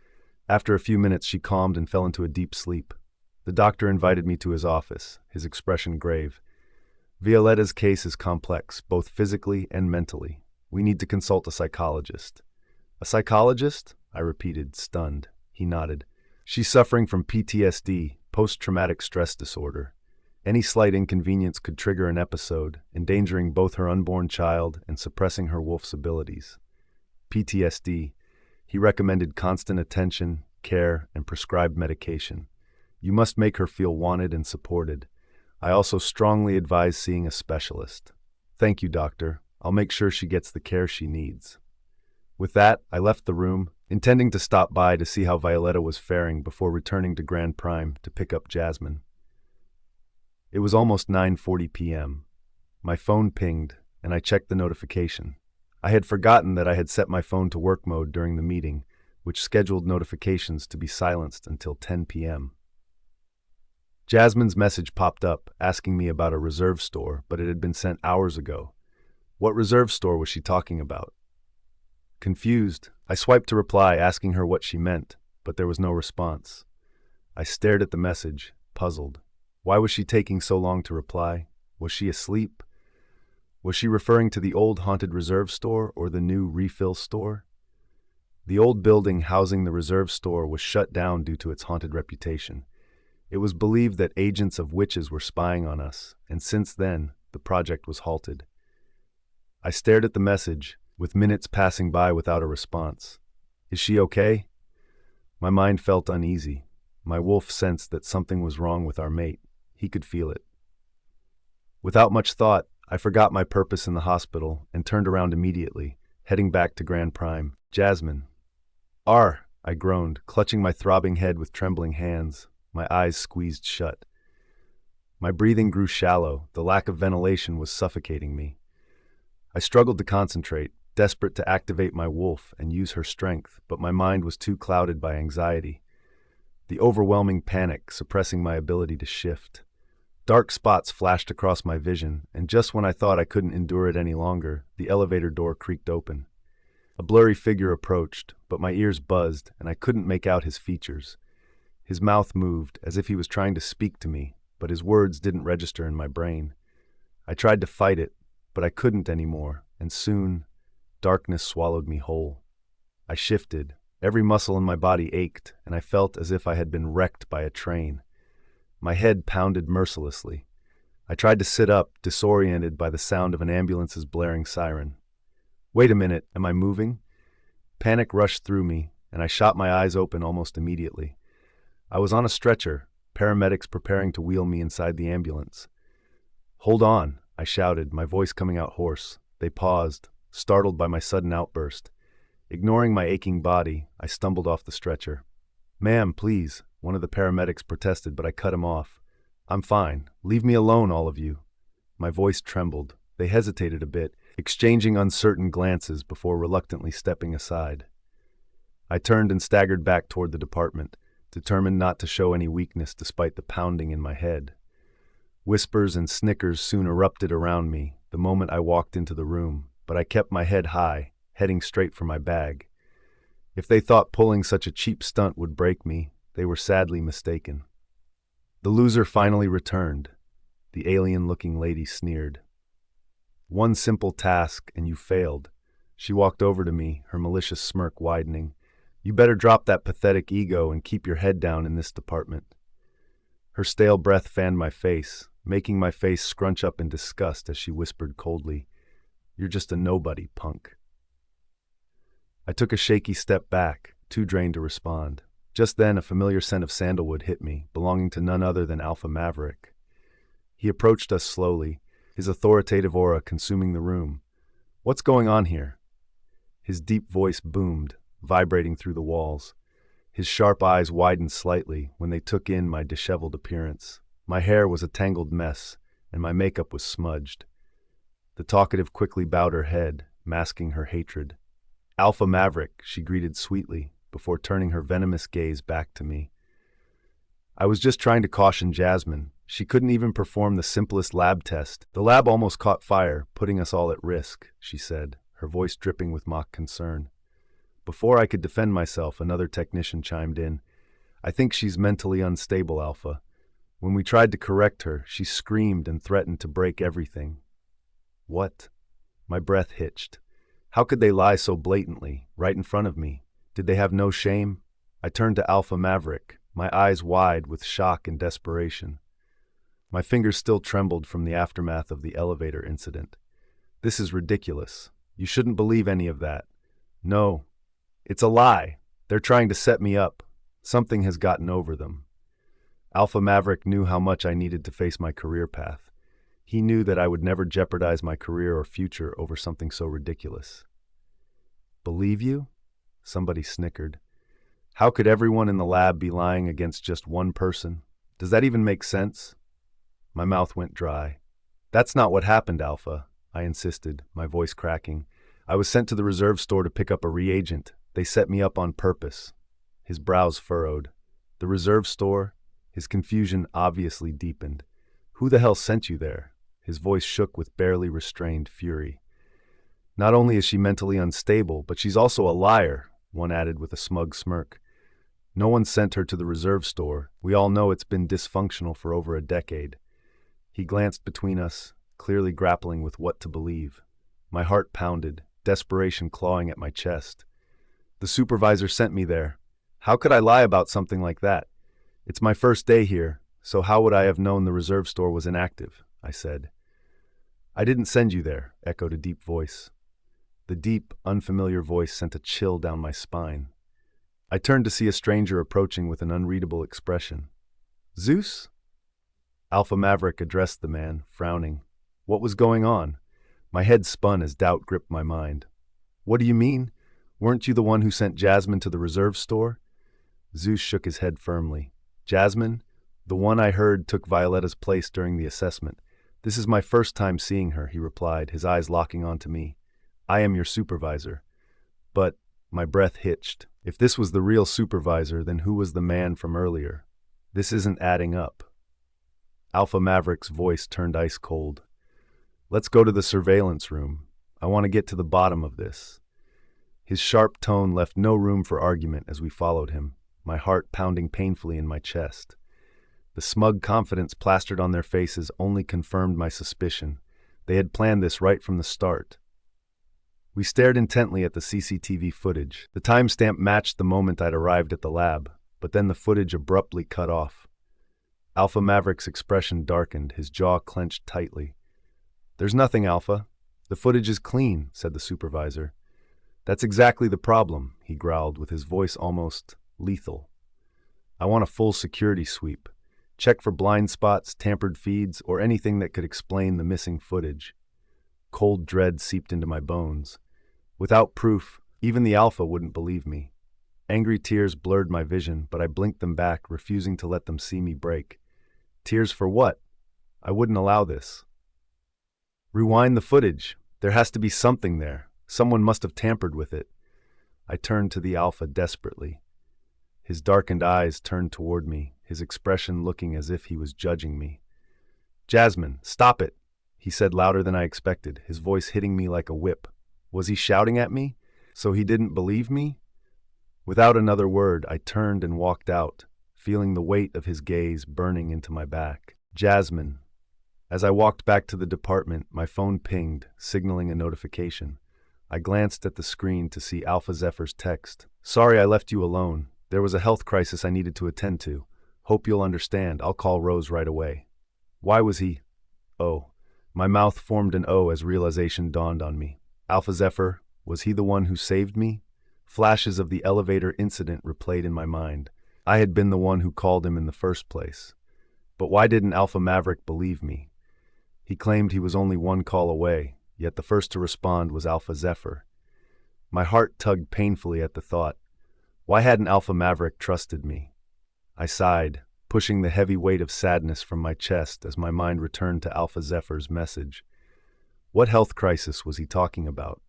After a few minutes, she calmed and fell into a deep sleep. The doctor invited me to his office, his expression grave. Violeta's case is complex, both physically and mentally. We need to consult a psychologist. A psychologist? I repeated, stunned. He nodded. She's suffering from PTSD, post-traumatic stress disorder. Any slight inconvenience could trigger an episode, endangering both her unborn child and suppressing her wolf's abilities. PTSD. He recommended constant attention, care, and prescribed medication. You must make her feel wanted and supported. I also strongly advise seeing a specialist. Thank you, doctor. I'll make sure she gets the care she needs. With that, I left the room, intending to stop by to see how Violeta was faring before returning to Grand Prime to pick up Jasmine. It was almost 9:40 p.m. My phone pinged, and I checked the notification. I had forgotten that I had set my phone to work mode during the meeting, which scheduled notifications to be silenced until 10 p.m. Jasmine's message popped up, asking me about a reserve store, but it had been sent hours ago. What reserve store was she talking about? Confused, I swiped to reply, asking her what she meant, but there was no response. I stared at the message, puzzled. Why was she taking so long to reply? Was she asleep? Was she referring to the old haunted reserve store or the new refill store? The old building housing the reserve store was shut down due to its haunted reputation. It was believed that agents of witches were spying on us, and since then, the project was halted. I stared at the message, with minutes passing by without a response. Is she okay? My mind felt uneasy. My wolf sensed that something was wrong with our mate. He could feel it. Without much thought, I forgot my purpose in the hospital and turned around immediately, heading back to Grand Prime. Jasmine. I groaned, clutching my throbbing head with trembling hands, my eyes squeezed shut. My breathing grew shallow. The lack of ventilation was suffocating me. I struggled to concentrate, desperate to activate my wolf and use her strength, but my mind was too clouded by anxiety. The overwhelming panic suppressing my ability to shift. Dark spots flashed across my vision, and just when I thought I couldn't endure it any longer, the elevator door creaked open. A blurry figure approached, but my ears buzzed, and I couldn't make out his features. His mouth moved, as if he was trying to speak to me, but his words didn't register in my brain. I tried to fight it, but I couldn't anymore, and soon, darkness swallowed me whole. I shifted. Every muscle in my body ached, and I felt as if I had been wrecked by a train. My head pounded mercilessly. I tried to sit up, disoriented by the sound of an ambulance's blaring siren. Wait a minute, am I moving? Panic rushed through me, and I shot my eyes open almost immediately. I was on a stretcher, paramedics preparing to wheel me inside the ambulance. Hold on, I shouted, my voice coming out hoarse. They paused, startled by my sudden outburst. Ignoring my aching body, I stumbled off the stretcher. Ma'am, please, one of the paramedics protested, but I cut him off. I'm fine. Leave me alone, all of you. My voice trembled. They hesitated a bit, exchanging uncertain glances before reluctantly stepping aside. I turned and staggered back toward the department, determined not to show any weakness despite the pounding in my head. Whispers and snickers soon erupted around me the moment I walked into the room, but I kept my head high, heading straight for my bag. If they thought pulling such a cheap stunt would break me, they were sadly mistaken. The loser finally returned. The alien-looking lady sneered. One simple task, and you failed. She walked over to me, her malicious smirk widening. You better drop that pathetic ego and keep your head down in this department. Her stale breath fanned my face, making my face scrunch up in disgust as she whispered coldly, You're just a nobody, punk. I took a shaky step back, too drained to respond. Just then, a familiar scent of sandalwood hit me, belonging to none other than Alpha Maverick. He approached us slowly, his authoritative aura consuming the room. What's going on here? His deep voice boomed, vibrating through the walls. His sharp eyes widened slightly when they took in my disheveled appearance. My hair was a tangled mess, and my makeup was smudged. The talkative quickly bowed her head, masking her hatred. "Alpha Maverick," she greeted sweetly, before turning her venomous gaze back to me. I was just trying to caution Jasmine. She couldn't even perform the simplest lab test. "The lab almost caught fire, putting us all at risk," she said, her voice dripping with mock concern. Before I could defend myself, another technician chimed in. "I think she's mentally unstable, Alpha. When we tried to correct her, she screamed and threatened to break everything." What? My breath hitched. How could they lie so blatantly, right in front of me? Did they have no shame? I turned to Alpha Maverick, my eyes wide with shock and desperation. My fingers still trembled from the aftermath of the elevator incident. "This is ridiculous. You shouldn't believe any of that." "No, it's a lie. They're trying to set me up. Something has gotten over them." Alpha Maverick knew how much I needed to face my career path. He knew that I would never jeopardize my career or future over something so ridiculous. "Believe you?" Somebody snickered. "How could everyone in the lab be lying against just one person? Does that even make sense?" My mouth went dry. "That's not what happened, Alpha," I insisted, my voice cracking. "I was sent to the reserve store to pick up a reagent. They set me up on purpose." His brows furrowed. "The reserve store?" His confusion obviously deepened. "Who the hell sent you there?" His voice shook with barely restrained fury. "Not only is she mentally unstable, but she's also a liar," one added with a smug smirk. "No one sent her to the reserve store. We all know it's been dysfunctional for over a decade." He glanced between us, clearly grappling with what to believe. My heart pounded, desperation clawing at my chest. "The supervisor sent me there. How could I lie about something like that? It's my first day here, so how would I have known the reserve store was inactive?" I said. "I didn't send you there," echoed a deep voice. The deep, unfamiliar voice sent a chill down my spine. I turned to see a stranger approaching with an unreadable expression. "Zeus?" Alpha Maverick addressed the man, frowning. What was going on? My head spun as doubt gripped my mind. "What do you mean? Weren't you the one who sent Jasmine to the reserve store?" Zeus shook his head firmly. "Jasmine? The one I heard took Violeta's place during the assessment. This is my first time seeing her," he replied, his eyes locking onto me. "I am your supervisor." But my breath hitched. If this was the real supervisor, then who was the man from earlier? This isn't adding up. Alpha Maverick's voice turned ice cold. "Let's go to the surveillance room. I want to get to the bottom of this." His sharp tone left no room for argument as we followed him, my heart pounding painfully in my chest. The smug confidence plastered on their faces only confirmed my suspicion. They had planned this right from the start. We stared intently at the CCTV footage. The timestamp matched the moment I'd arrived at the lab, but then the footage abruptly cut off. Alpha Maverick's expression darkened, his jaw clenched tightly. "There's nothing, Alpha. The footage is clean," said the supervisor. "That's exactly the problem," he growled, with his voice almost lethal. "I want a full security sweep. Check for blind spots, tampered feeds, or anything that could explain the missing footage." Cold dread seeped into my bones. Without proof, even the Alpha wouldn't believe me. Angry tears blurred my vision, but I blinked them back, refusing to let them see me break. Tears for what? I wouldn't allow this. "Rewind the footage. There has to be something there. Someone must have tampered with it." I turned to the Alpha desperately. His darkened eyes turned toward me, his expression looking as if he was judging me. "Jasmine, stop it," he said louder than I expected, his voice hitting me like a whip. Was he shouting at me? So he didn't believe me? Without another word, I turned and walked out, feeling the weight of his gaze burning into my back. "Jasmine." As I walked back to the department, my phone pinged, signaling a notification. I glanced at the screen to see Alpha Zephyr's text. "Sorry I left you alone. There was a health crisis I needed to attend to. Hope you'll understand. I'll call Rose right away." Why was he? Oh. My mouth formed an O as realization dawned on me. Alpha Zephyr, was he the one who saved me? Flashes of the elevator incident replayed in my mind. I had been the one who called him in the first place. But why didn't Alpha Maverick believe me? He claimed he was only one call away, yet the first to respond was Alpha Zephyr. My heart tugged painfully at the thought. Why hadn't Alpha Maverick trusted me? I sighed. pushing the heavy weight of sadness from my chest as my mind returned to Alpha Zephyr's message. What health crisis was he talking about?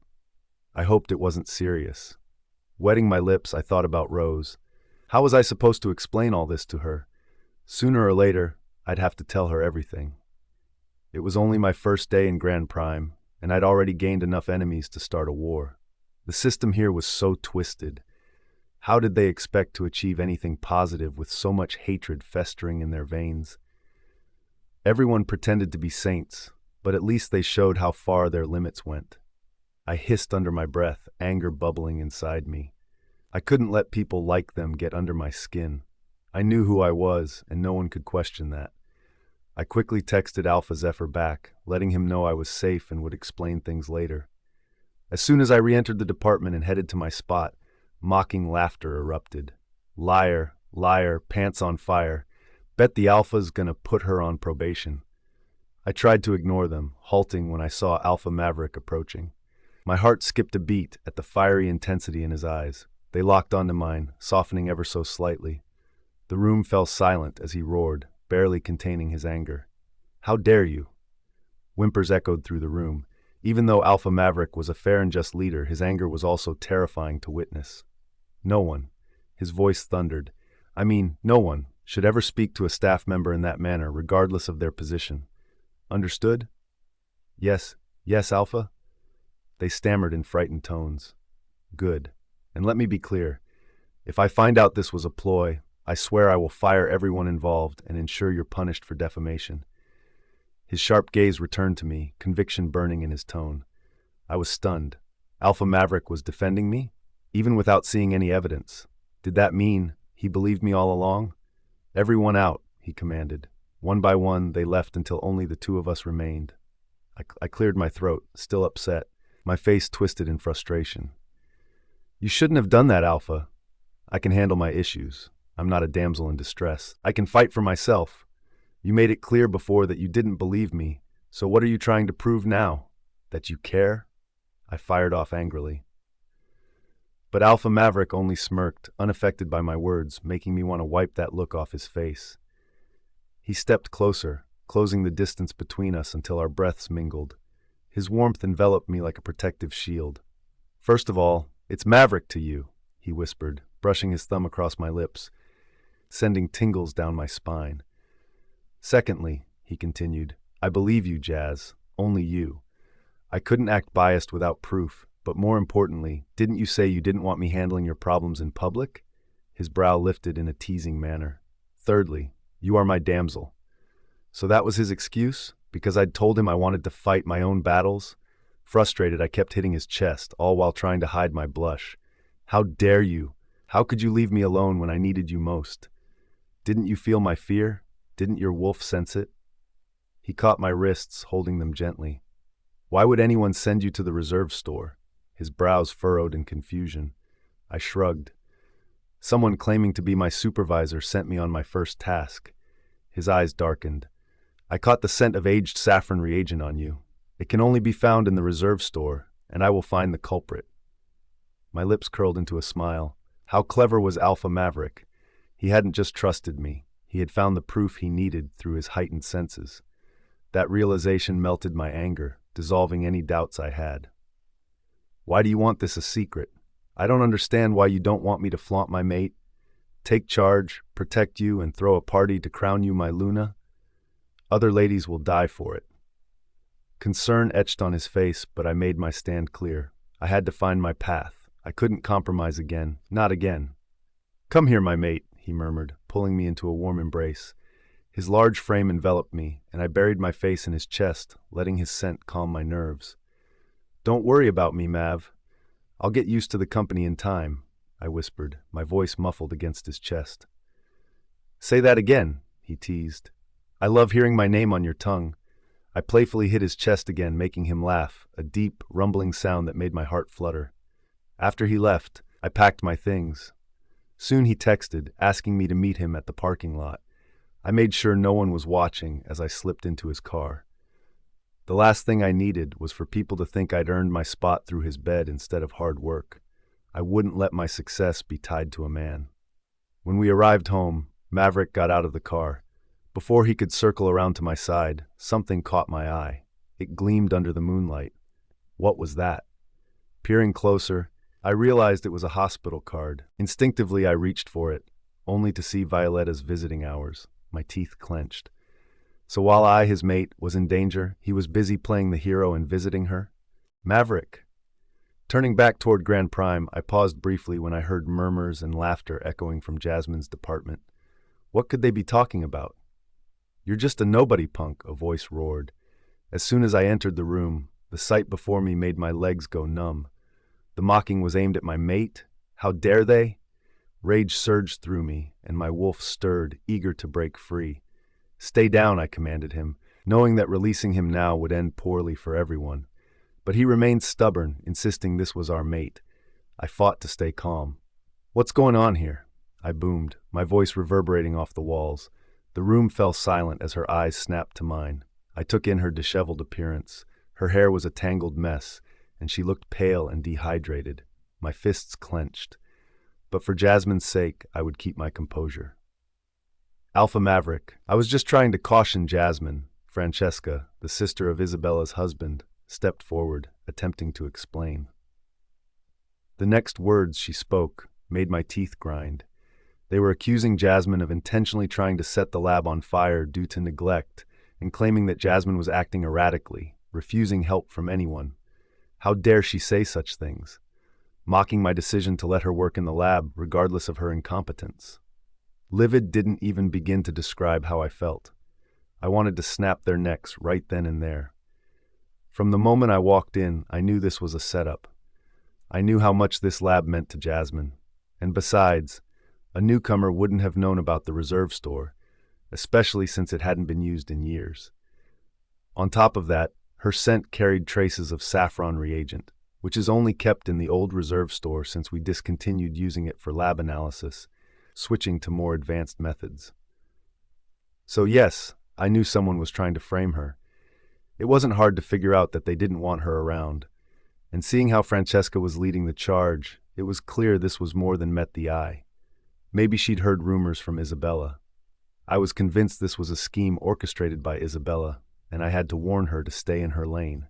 I hoped it wasn't serious. Wetting my lips, I thought about Rose. How was I supposed to explain all this to her? Sooner or later, I'd have to tell her everything. It was only my first day in Grand Prime, and I'd already gained enough enemies to start a war. The system here was so twisted. How did they expect to achieve anything positive with so much hatred festering in their veins? Everyone pretended to be saints, but at least they showed how far their limits went. I hissed under my breath, anger bubbling inside me. I couldn't let people like them get under my skin. I knew who I was, and no one could question that. I quickly texted Alpha Zephyr back, letting him know I was safe and would explain things later. As soon as I re-entered the department and headed to my spot, mocking laughter erupted. Liar, liar, pants on fire. Bet the Alpha's gonna put her on probation. I tried to ignore them, halting when I saw Alpha Maverick approaching. My heart skipped a beat at the fiery intensity in his eyes. They locked onto mine, softening ever so slightly. The room fell silent as he roared, barely containing his anger. How dare you? Whimpers echoed through the room. Even though Alpha Maverick was a fair and just leader, his anger was also terrifying to witness. No one, his voice thundered, no one, should ever speak to a staff member in that manner, regardless of their position. Understood? Yes, Alpha? They stammered in frightened tones. Good. And let me be clear. If I find out this was a ploy, I swear I will fire everyone involved and ensure you're punished for defamation. His sharp gaze returned to me, conviction burning in his tone. I was stunned. Alpha Maverick was defending me, even without seeing any evidence. Did that mean he believed me all along? Everyone out, he commanded. One by one, they left until only the two of us remained. I cleared my throat, still upset, my face twisted in frustration. You shouldn't have done that, Alpha. I can handle my issues. I'm not a damsel in distress. I can fight for myself. You made it clear before that you didn't believe me, so what are you trying to prove now? That you care? I fired off angrily. But Alpha Maverick only smirked, unaffected by my words, making me want to wipe that look off his face. He stepped closer, closing the distance between us until our breaths mingled. His warmth enveloped me like a protective shield. First of all, it's Maverick to you, he whispered, brushing his thumb across my lips, sending tingles down my spine. Secondly, he continued, I believe you, Jazz, only you. I couldn't act biased without proof, but more importantly, didn't you say you didn't want me handling your problems in public? His brow lifted in a teasing manner. Thirdly, you are my damsel. So that was his excuse? Because I'd told him I wanted to fight my own battles? Frustrated, I kept hitting his chest, all while trying to hide my blush. How dare you? How could you leave me alone when I needed you most? Didn't you feel my fear? Didn't your wolf sense it? He caught my wrists, holding them gently. Why would anyone send you to the reserve store? His brows furrowed in confusion. I shrugged. Someone claiming to be my supervisor sent me on my first task. His eyes darkened. I caught the scent of aged saffron reagent on you. It can only be found in the reserve store, and I will find the culprit. My lips curled into a smile. How clever was Alpha Maverick? He hadn't just trusted me. He had found the proof he needed through his heightened senses. That realization melted my anger, dissolving any doubts I had. Why do you want this a secret? I don't understand why you don't want me to flaunt my mate, take charge, protect you, and throw a party to crown you my Luna. Other ladies will die for it. Concern etched on his face, but I made my stand clear. I had to find my path. I couldn't compromise again, not again. Come here, my mate, he murmured, pulling me into a warm embrace. His large frame enveloped me, and I buried my face in his chest, letting his scent calm my nerves. Don't worry about me, Mav. I'll get used to the company in time, I whispered, my voice muffled against his chest. Say that again, he teased. I love hearing my name on your tongue. I playfully hit his chest again, making him laugh, a deep, rumbling sound that made my heart flutter. After he left, I packed my things. Soon he texted, asking me to meet him at the parking lot. I made sure no one was watching as I slipped into his car. The last thing I needed was for people to think I'd earned my spot through his bed instead of hard work. I wouldn't let my success be tied to a man. When we arrived home, Maverick got out of the car. Before he could circle around to my side, something caught my eye. It gleamed under the moonlight. What was that? Peering closer, I realized it was a hospital card. Instinctively, I reached for it, only to see Violeta's visiting hours. My teeth clenched. So while I, his mate, was in danger, he was busy playing the hero and visiting her? Maverick! Turning back toward Grand Prime, I paused briefly when I heard murmurs and laughter echoing from Jasmine's department. What could they be talking about? "You're just a nobody, punk," a voice roared. As soon as I entered the room, the sight before me made my legs go numb. The mocking was aimed at my mate. How dare they? Rage surged through me, and my wolf stirred, eager to break free. "Stay down," I commanded him, knowing that releasing him now would end poorly for everyone. But he remained stubborn, insisting this was our mate. I fought to stay calm. "What's going on here?" I boomed, my voice reverberating off the walls. The room fell silent as her eyes snapped to mine. I took in her disheveled appearance. Her hair was a tangled mess, and she looked pale and dehydrated. My fists clenched. But for Jasmine's sake, I would keep my composure. "Alpha Maverick, I was just trying to caution Jasmine." Francesca, the sister of Isabella's husband, stepped forward, attempting to explain. The next words she spoke made my teeth grind. They were accusing Jasmine of intentionally trying to set the lab on fire due to neglect, and claiming that Jasmine was acting erratically, refusing help from anyone. How dare she say such things? Mocking my decision to let her work in the lab, regardless of her incompetence. Livid didn't even begin to describe how I felt. I wanted to snap their necks right then and there. From the moment I walked in, I knew this was a setup. I knew how much this lab meant to Jasmine. And besides, a newcomer wouldn't have known about the reserve store, especially since it hadn't been used in years. On top of that, her scent carried traces of saffron reagent, which is only kept in the old reserve store since we discontinued using it for lab analysis, switching to more advanced methods. So yes, I knew someone was trying to frame her. It wasn't hard to figure out that they didn't want her around. And seeing how Francesca was leading the charge, it was clear this was more than met the eye. Maybe she'd heard rumors from Isabella. I was convinced this was a scheme orchestrated by Isabella, and I had to warn her to stay in her lane.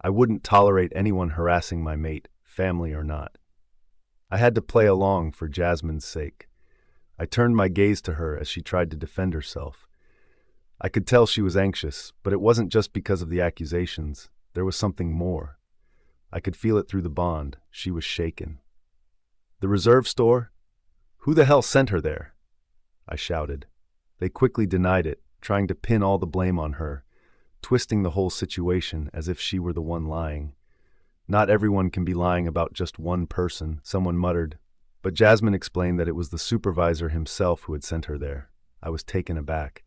I wouldn't tolerate anyone harassing my mate, family or not. I had to play along for Jasmine's sake. I turned my gaze to her as she tried to defend herself. I could tell she was anxious, but it wasn't just because of the accusations. There was something more. I could feel it through the bond. She was shaken. "The reserve store? Who the hell sent her there?" I shouted. They quickly denied it, trying to pin all the blame on her, twisting the whole situation as if she were the one lying. "Not everyone can be lying about just one person," someone muttered, but Jasmine explained that it was the supervisor himself who had sent her there. I was taken aback.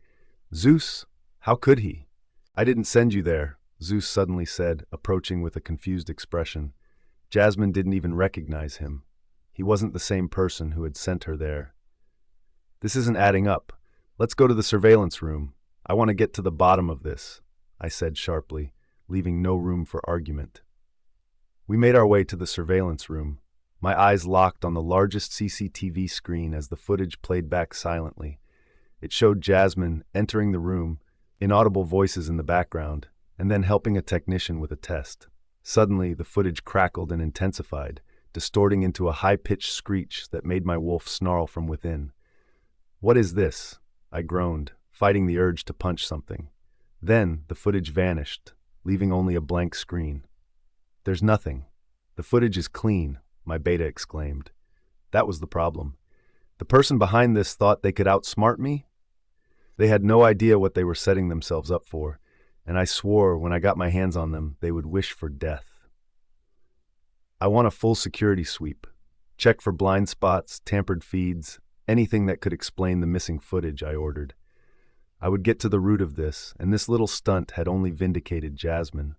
"Zeus? How could he?" "I didn't send you there," Zeus suddenly said, approaching with a confused expression. Jasmine didn't even recognize him. He wasn't the same person who had sent her there. "This isn't adding up. Let's go to the surveillance room. I want to get to the bottom of this," I said sharply, leaving no room for argument. We made our way to the surveillance room, my eyes locked on the largest CCTV screen as the footage played back silently. It showed Jasmine entering the room, inaudible voices in the background, and then helping a technician with a test. Suddenly, the footage crackled and intensified, distorting into a high-pitched screech that made my wolf snarl from within. "What is this?" I groaned, fighting the urge to punch something. Then, the footage vanished, leaving only a blank screen. "There's nothing. The footage is clean," my beta exclaimed. That was the problem. The person behind this thought they could outsmart me? They had no idea what they were setting themselves up for, and I swore when I got my hands on them, they would wish for death. "I want a full security sweep. Check for blind spots, tampered feeds, anything that could explain the missing footage," I ordered. I would get to the root of this, and this little stunt had only vindicated Jasmine.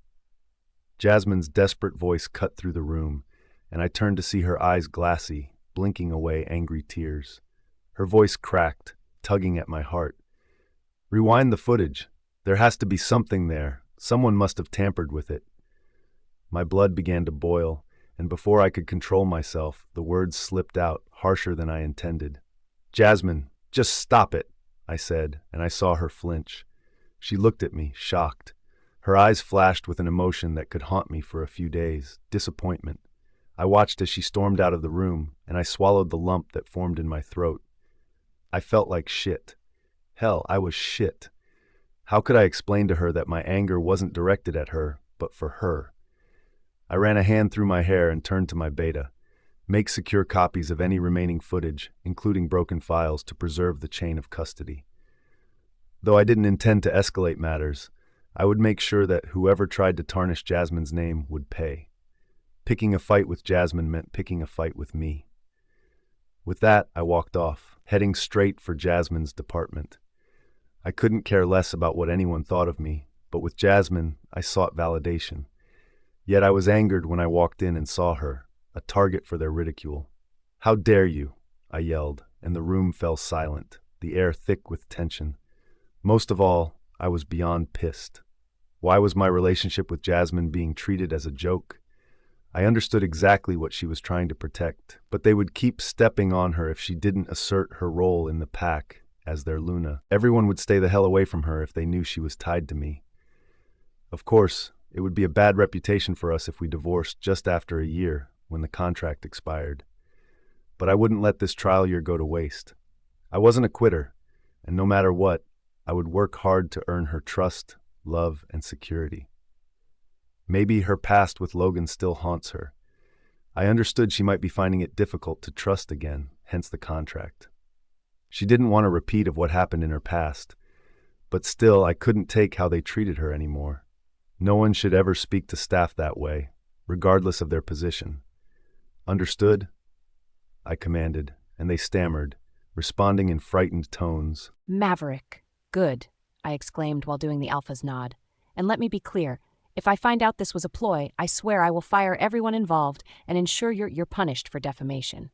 Jasmine's desperate voice cut through the room, and I turned to see her eyes glassy, blinking away angry tears. Her voice cracked, tugging at my heart. "Rewind the footage. There has to be something there. Someone must have tampered with it." My blood began to boil, and before I could control myself, the words slipped out, harsher than I intended. "Jasmine, Just stop it, I said, and I saw her flinch. She looked at me, shocked. Her eyes flashed with an emotion that could haunt me for a few days, disappointment. I watched as she stormed out of the room, and I swallowed the lump that formed in my throat. I felt like shit. Hell, I was shit. How could I explain to her that my anger wasn't directed at her, but for her? I ran a hand through my hair and turned to my beta. Make secure copies of any remaining footage, including broken files, to preserve the chain of custody. Though I didn't intend to escalate matters, I would make sure that whoever tried to tarnish Jasmine's name would pay. Picking a fight with Jasmine meant picking a fight with me. With that, I walked off, heading straight for Jasmine's department. I couldn't care less about what anyone thought of me, but with Jasmine, I sought validation. Yet I was angered when I walked in and saw her, a target for their ridicule. "How dare you?" I yelled, and the room fell silent, the air thick with tension. Most of all, I was beyond pissed. Why was my relationship with Jasmine being treated as a joke? I understood exactly what she was trying to protect, but they would keep stepping on her if she didn't assert her role in the pack as their Luna. Everyone would stay the hell away from her if they knew she was tied to me. Of course, it would be a bad reputation for us if we divorced just after a year, when the contract expired. But I wouldn't let this trial year go to waste. I wasn't a quitter, and no matter what, I would work hard to earn her trust, love, and security. Maybe her past with Logan still haunts her. I understood she might be finding it difficult to trust again, hence the contract. She didn't want a repeat of what happened in her past, but still I couldn't take how they treated her anymore. No one should ever speak to staff that way, regardless of their position. "Understood?" I commanded, and they stammered, responding in frightened tones. "Maverick, good," I exclaimed while doing the Alpha's nod. "And let me be clear, if I find out this was a ploy, I swear I will fire everyone involved and ensure you're punished for defamation."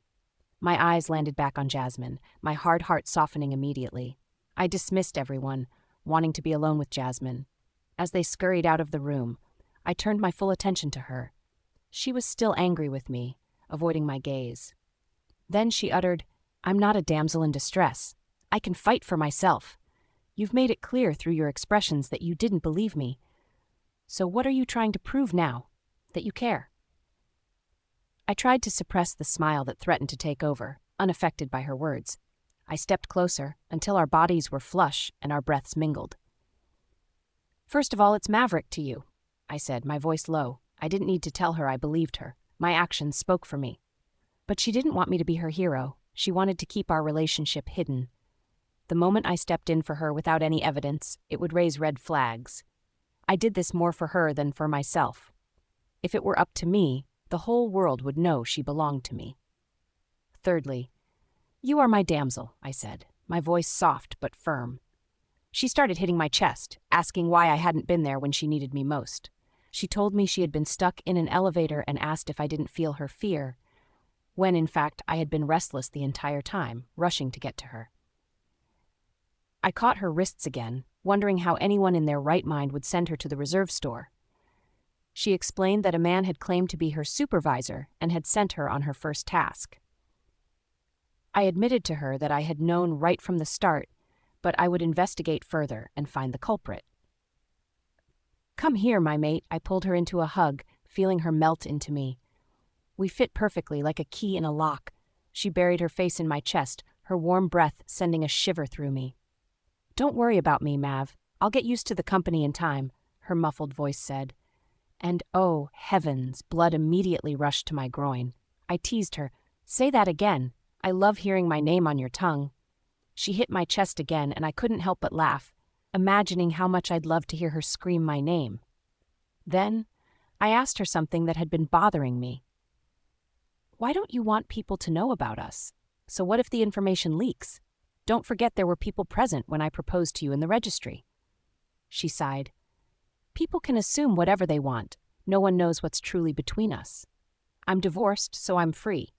My eyes landed back on Jasmine, my hard heart softening immediately. I dismissed everyone, wanting to be alone with Jasmine. As they scurried out of the room, I turned my full attention to her. She was still angry with me, avoiding my gaze. Then she uttered, "I'm not a damsel in distress. I can fight for myself. You've made it clear through your expressions that you didn't believe me. So what are you trying to prove now? That you care?" I tried to suppress the smile that threatened to take over, unaffected by her words. I stepped closer until our bodies were flush and our breaths mingled. "First of all, it's Maverick to you," I said, my voice low. I didn't need to tell her I believed her. My actions spoke for me. But she didn't want me to be her hero. She wanted to keep our relationship hidden. The moment I stepped in for her without any evidence, it would raise red flags. I did this more for her than for myself. If it were up to me, the whole world would know she belonged to me. Thirdly, "You are my damsel," I said, my voice soft but firm. She started hitting my chest, asking why I hadn't been there when she needed me most. She told me she had been stuck in an elevator and asked if I didn't feel her fear, when in fact I had been restless the entire time, rushing to get to her. I caught her wrists again, wondering how anyone in their right mind would send her to the reserve store. She explained that a man had claimed to be her supervisor and had sent her on her first task. I admitted to her that I had known right from the start, but I would investigate further and find the culprit. "Come here, my mate," I pulled her into a hug, feeling her melt into me. We fit perfectly, like a key in a lock. She buried her face in my chest, her warm breath sending a shiver through me. "Don't worry about me, Mav. I'll get used to the company in time," her muffled voice said. And oh, heavens, blood immediately rushed to my groin. I teased her, "Say that again. I love hearing my name on your tongue." She hit my chest again, and I couldn't help but laugh, imagining how much I'd love to hear her scream my name. Then, I asked her something that had been bothering me. "Why don't you want people to know about us? So what if the information leaks? Don't forget there were people present when I proposed to you in the registry." She sighed. "People can assume whatever they want. No one knows what's truly between us. I'm divorced, so I'm free.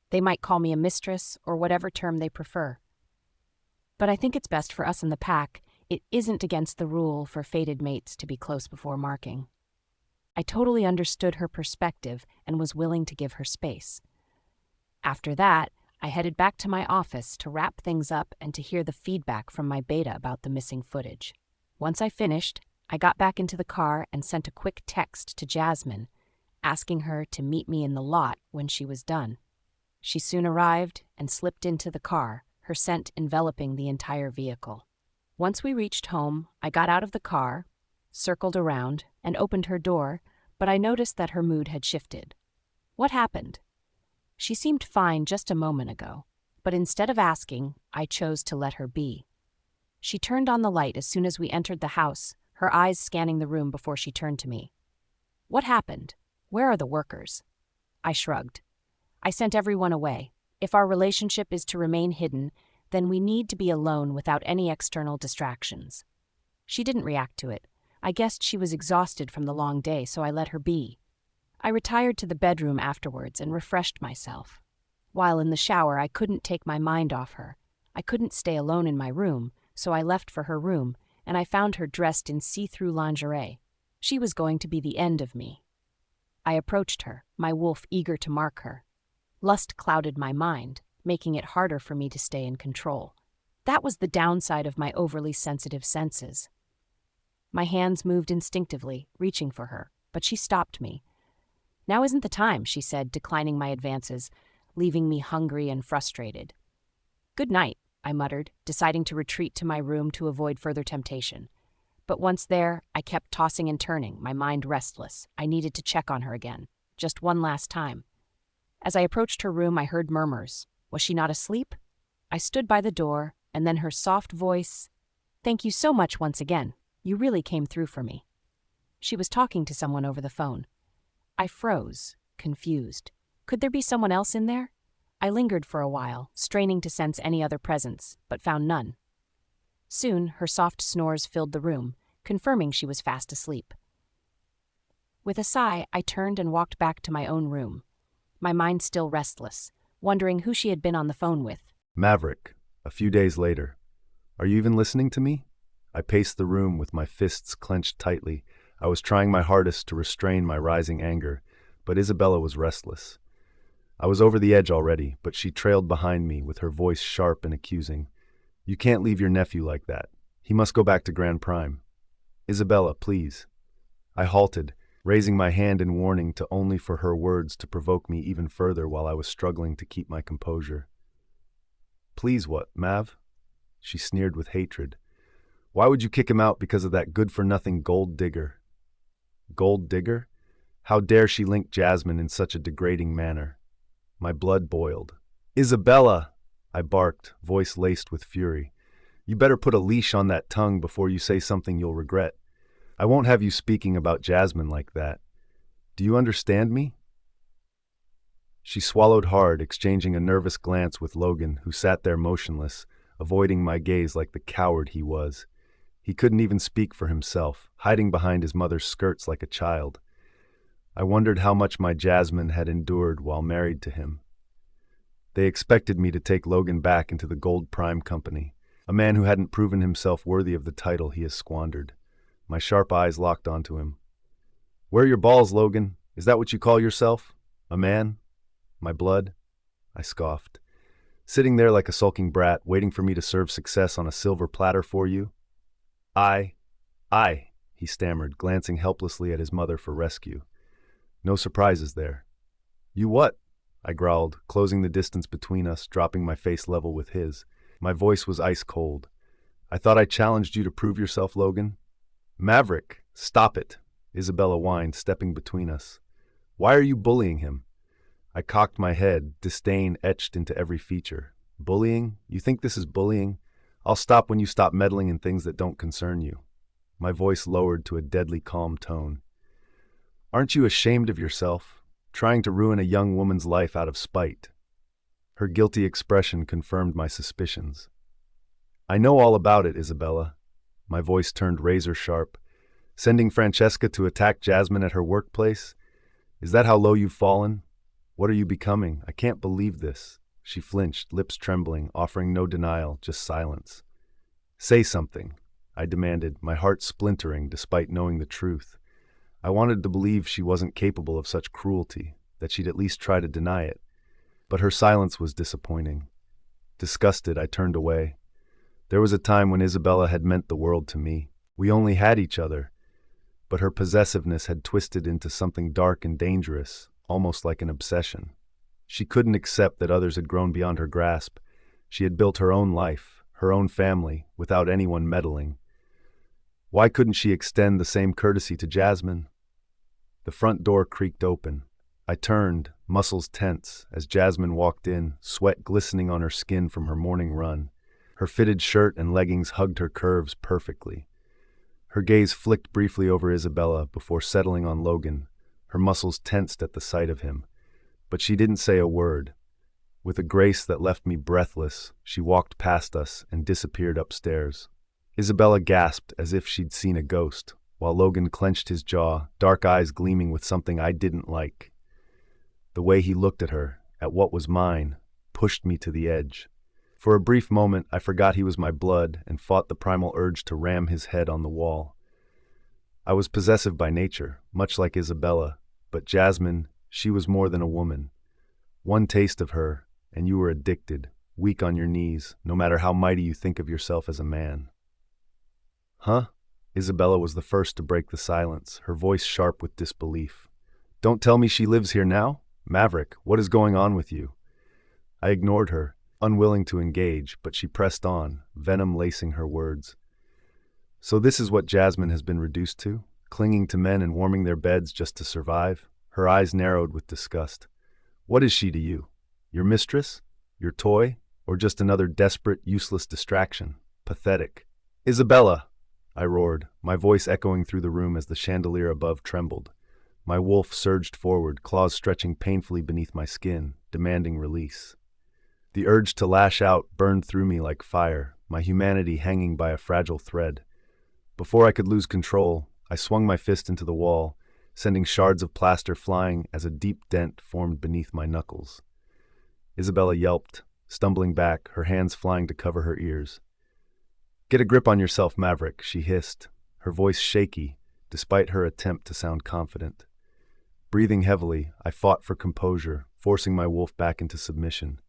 They might call me a mistress or whatever term they prefer. But I think it's best for us in the pack. It isn't against the rule for fated mates to be close before marking." I totally understood her perspective and was willing to give her space. After that, I headed back to my office to wrap things up and to hear the feedback from my beta about the missing footage. Once I finished, I got back into the car and sent a quick text to Jasmine, asking her to meet me in the lot when she was done. She soon arrived and slipped into the car, her scent enveloping the entire vehicle. Once we reached home, I got out of the car, circled around, and opened her door, but I noticed that her mood had shifted. What happened? She seemed fine just a moment ago, but instead of asking, I chose to let her be. She turned on the light as soon as we entered the house, her eyes scanning the room before she turned to me. What happened? Where are the workers? I shrugged. I sent everyone away. If our relationship is to remain hidden, then we need to be alone without any external distractions. She didn't react to it. I guessed she was exhausted from the long day, so I let her be. I retired to the bedroom afterwards and refreshed myself. While in the shower, I couldn't take my mind off her. I couldn't stay alone in my room, so I left for her room, and I found her dressed in see-through lingerie. She was going to be the end of me. I approached her, my wolf eager to mark her. Lust clouded my mind, making it harder for me to stay in control. That was the downside of my overly sensitive senses. My hands moved instinctively, reaching for her, but she stopped me. "Now isn't the time," she said, declining my advances, leaving me hungry and frustrated. "Good night," I muttered, deciding to retreat to my room to avoid further temptation. But once there, I kept tossing and turning, my mind restless. I needed to check on her again, just one last time. As I approached her room, I heard murmurs. Was she not asleep? I stood by the door, and then her soft voice, "Thank you so much once again. You really came through for me." She was talking to someone over the phone. I froze, confused. Could there be someone else in there? I lingered for a while, straining to sense any other presence, but found none. Soon, her soft snores filled the room, confirming she was fast asleep. With a sigh, I turned and walked back to my own room, my mind still restless, wondering who she had been on the phone with. Maverick, a few days later. Are you even listening to me? I paced the room with my fists clenched tightly. I was trying my hardest to restrain my rising anger, but Isabella was restless. I was over the edge already, but she trailed behind me with her voice sharp and accusing. "You can't leave your nephew like that. He must go back to Grand Prime. Isabella, please." I halted, raising my hand in warning to only for her words to provoke me even further while I was struggling to keep my composure. "Please what, Mav?" She sneered with hatred. "Why would you kick him out because of that good-for-nothing gold digger?" Gold digger? How dare she link Jasmine in such a degrading manner? My blood boiled. "Isabella!" I barked, voice laced with fury. "You better put a leash on that tongue before you say something you'll regret. I won't have you speaking about Jasmine like that. Do you understand me?" She swallowed hard, exchanging a nervous glance with Logan, who sat there motionless, avoiding my gaze like the coward he was. He couldn't even speak for himself, hiding behind his mother's skirts like a child. I wondered how much my Jasmine had endured while married to him. They expected me to take Logan back into the Gold Prime Company, a man who hadn't proven himself worthy of the title he has squandered. My sharp eyes locked onto him. "Where are your balls, Logan? Is that what you call yourself? A man? My blood?" I scoffed. "Sitting there like a sulking brat, waiting for me to serve success on a silver platter for you?" I, he stammered, glancing helplessly at his mother for rescue. No surprises there. "You what?" I growled, closing the distance between us, dropping my face level with his. My voice was ice cold. "I thought I challenged you to prove yourself, Logan." "Maverick, stop it," Isabella whined, stepping between us. "Why are you bullying him?" I cocked my head, disdain etched into every feature. "Bullying? You think this is bullying? I'll stop when you stop meddling in things that don't concern you." My voice lowered to a deadly calm tone. "Aren't you ashamed of yourself, trying to ruin a young woman's life out of spite?" Her guilty expression confirmed my suspicions. "I know all about it, Isabella." My voice turned razor sharp. "Sending Francesca to attack Jasmine at her workplace? Is that how low you've fallen? What are you becoming? I can't believe this." She flinched, lips trembling, offering no denial, just silence. "Say something," I demanded, my heart splintering despite knowing the truth. I wanted to believe she wasn't capable of such cruelty, that she'd at least try to deny it. But her silence was disappointing. Disgusted, I turned away. There was a time when Isabella had meant the world to me. We only had each other, but her possessiveness had twisted into something dark and dangerous, almost like an obsession. She couldn't accept that others had grown beyond her grasp. She had built her own life, her own family, without anyone meddling. Why couldn't she extend the same courtesy to Jasmine? The front door creaked open. I turned, muscles tense, as Jasmine walked in, sweat glistening on her skin from her morning run. Her fitted shirt and leggings hugged her curves perfectly. Her gaze flicked briefly over Isabella before settling on Logan, her muscles tensed at the sight of him. But she didn't say a word. With a grace that left me breathless, she walked past us and disappeared upstairs. Isabella gasped as if she'd seen a ghost, while Logan clenched his jaw, dark eyes gleaming with something I didn't like. The way he looked at her, at what was mine, pushed me to the edge. For a brief moment, I forgot he was my blood and fought the primal urge to ram his head on the wall. I was possessive by nature, much like Isabella, but Jasmine, she was more than a woman. One taste of her, and you were addicted, weak on your knees, no matter how mighty you think of yourself as a man. Huh? Isabella was the first to break the silence, her voice sharp with disbelief. Don't tell me she lives here now? Maverick, what is going on with you? I ignored her, unwilling to engage, but she pressed on, venom lacing her words. So this is what Jasmine has been reduced to? Clinging to men and warming their beds just to survive? Her eyes narrowed with disgust. What is she to you? Your mistress? Your toy? Or just another desperate, useless distraction? Pathetic. Isabella! I roared, my voice echoing through the room as the chandelier above trembled. My wolf surged forward, claws stretching painfully beneath my skin, demanding release. The urge to lash out burned through me like fire, my humanity hanging by a fragile thread. Before I could lose control, I swung my fist into the wall, sending shards of plaster flying as a deep dent formed beneath my knuckles. Isabella yelped, stumbling back, her hands flying to cover her ears. Get a grip on yourself, Maverick, she hissed, her voice shaky, despite her attempt to sound confident. Breathing heavily, I fought for composure, forcing my wolf back into submission.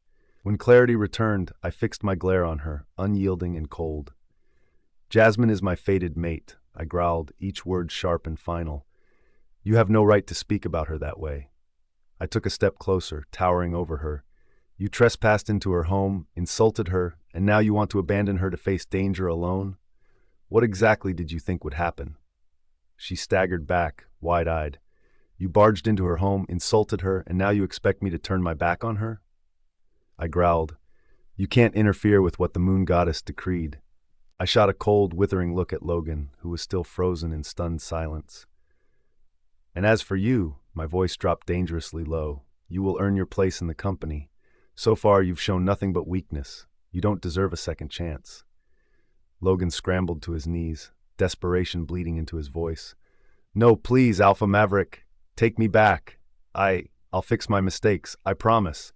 When clarity returned, I fixed my glare on her, unyielding and cold. Jasmine is my fated mate, I growled, each word sharp and final. You have no right to speak about her that way. I took a step closer, towering over her. You trespassed into her home, insulted her, and now you want to abandon her to face danger alone? What exactly did you think would happen? She staggered back, wide-eyed. You barged into her home, insulted her, and now you expect me to turn my back on her? I growled. You can't interfere with what the moon goddess decreed. I shot a cold, withering look at Logan, who was still frozen in stunned silence. And as for you, my voice dropped dangerously low, you will earn your place in the company. So far, you've shown nothing but weakness. You don't deserve a second chance. Logan scrambled to his knees, desperation bleeding into his voice. No, please, Alpha Maverick. Take me back. I'll fix my mistakes, I promise.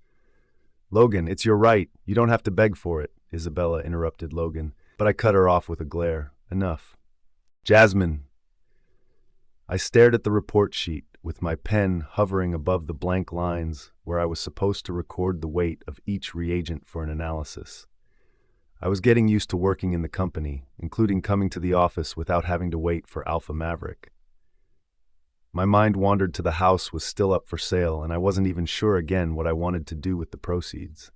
Logan, it's your right. You don't have to beg for it, Isabella interrupted Logan, but I cut her off with a glare. Enough. Jasmine. I stared at the report sheet, with my pen hovering above the blank lines where I was supposed to record the weight of each reagent for an analysis. I was getting used to working in the company, including coming to the office without having to wait for Alpha Maverick. My mind wandered to the house was still up for sale, and I wasn't even sure again what I wanted to do with the proceeds.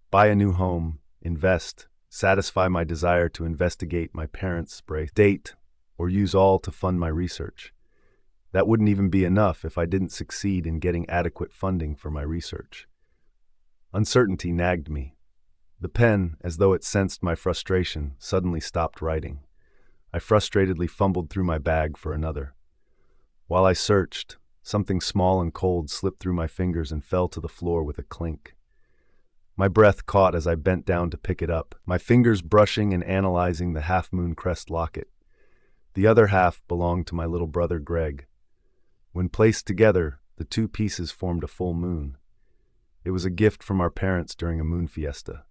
Buy a new home, invest, satisfy my desire to investigate my parents' spray, date, or use all to fund my research. That wouldn't even be enough if I didn't succeed in getting adequate funding for my research. Uncertainty nagged me. The pen, as though it sensed my frustration, suddenly stopped writing. I frustratedly fumbled through my bag for another. While I searched, something small and cold slipped through my fingers and fell to the floor with a clink. My breath caught as I bent down to pick it up, my fingers brushing and analyzing the half-moon crest locket. The other half belonged to my little brother Greg. When placed together, the two pieces formed a full moon. It was a gift from our parents during a moon fiesta.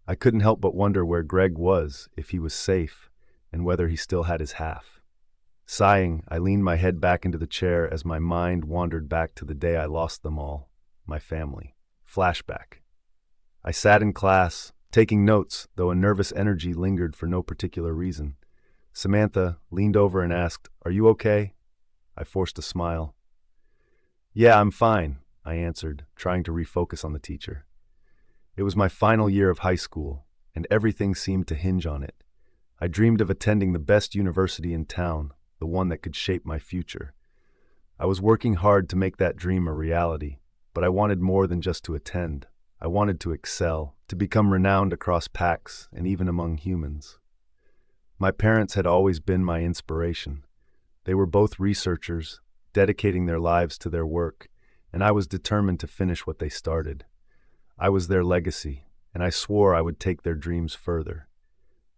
I couldn't help but wonder where Greg was, if he was safe, and whether he still had his half. Sighing, I leaned my head back into the chair as my mind wandered back to the day I lost them all, my family. Flashback. I sat in class, taking notes, though a nervous energy lingered for no particular reason. Samantha leaned over and asked, "Are you okay?" I forced a smile. "Yeah, I'm fine," I answered, trying to refocus on the teacher. It was my final year of high school, and everything seemed to hinge on it. I dreamed of attending the best university in town, the one that could shape my future. I was working hard to make that dream a reality, but I wanted more than just to attend. I wanted to excel, to become renowned across packs and even among humans. My parents had always been my inspiration. They were both researchers, dedicating their lives to their work, and I was determined to finish what they started. I was their legacy, and I swore I would take their dreams further.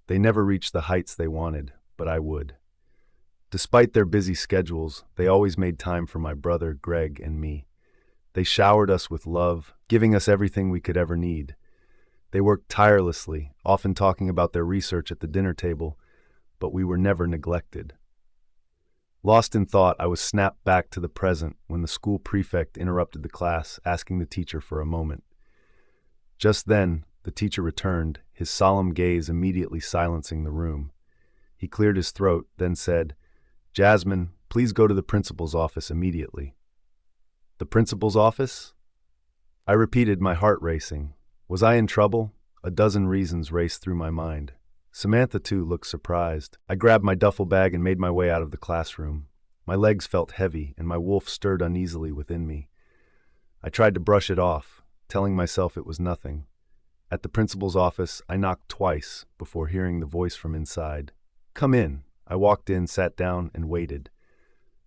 They never reached the heights they wanted, but I would. Despite their busy schedules, they always made time for my brother, Greg, and me. They showered us with love, giving us everything we could ever need. They worked tirelessly, often talking about their research at the dinner table, but we were never neglected. Lost in thought, I was snapped back to the present when the school prefect interrupted the class, asking the teacher for a moment. Just then, the teacher returned, his solemn gaze immediately silencing the room. He cleared his throat, then said, "Jasmine, please go to the principal's office immediately." "The principal's office?" I repeated, my heart racing. Was I in trouble? A dozen reasons raced through my mind. Samantha, too, looked surprised. I grabbed my duffel bag and made my way out of the classroom. My legs felt heavy, and my wolf stirred uneasily within me. I tried to brush it off, telling myself it was nothing. At the principal's office, I knocked twice before hearing the voice from inside. "Come in." I walked in, sat down, and waited.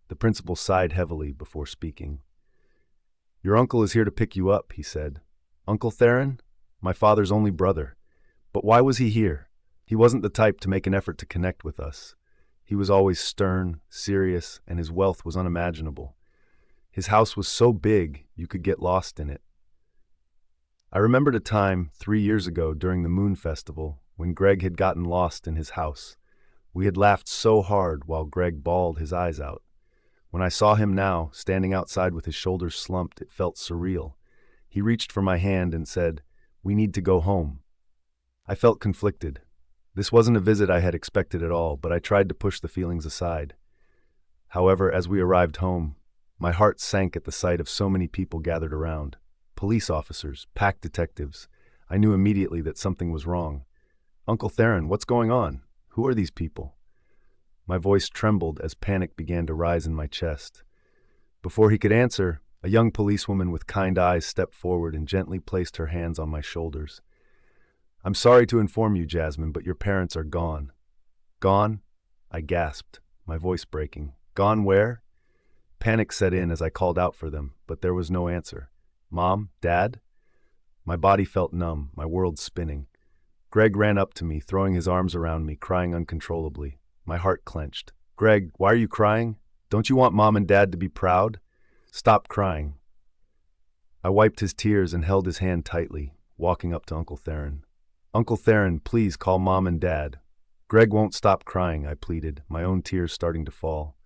The principal sighed heavily before speaking. "Your uncle is here to pick you up," he said. "Uncle Theron? My father's only brother. But why was he here? He wasn't the type to make an effort to connect with us. He was always stern, serious, and his wealth was unimaginable. His house was so big you could get lost in it. I remembered a time 3 years ago during the Moon Festival when Greg had gotten lost in his house. We had laughed so hard while Greg bawled his eyes out. When I saw him now, standing outside with his shoulders slumped, it felt surreal. He reached for my hand and said, "We need to go home." I felt conflicted. This wasn't a visit I had expected at all, but I tried to push the feelings aside. However, as we arrived home, my heart sank at the sight of so many people gathered around. Police officers, pack detectives. I knew immediately that something was wrong. "Uncle Theron, what's going on? Who are these people?" My voice trembled as panic began to rise in my chest. Before he could answer, a young policewoman with kind eyes stepped forward and gently placed her hands on my shoulders. "I'm sorry to inform you, Jasmine, but your parents are gone." "Gone?" I gasped, my voice breaking. "Gone where?" Panic set in as I called out for them, but there was no answer. "Mom? Dad?" My body felt numb, my world spinning. Greg ran up to me, throwing his arms around me, crying uncontrollably. My heart clenched. "Greg, why are you crying? Don't you want Mom and Dad to be proud? Stop crying." I wiped his tears and held his hand tightly, walking up to Uncle Theron. "Uncle Theron, please call Mom and Dad." "Greg won't stop crying," I pleaded, my own tears starting to fall.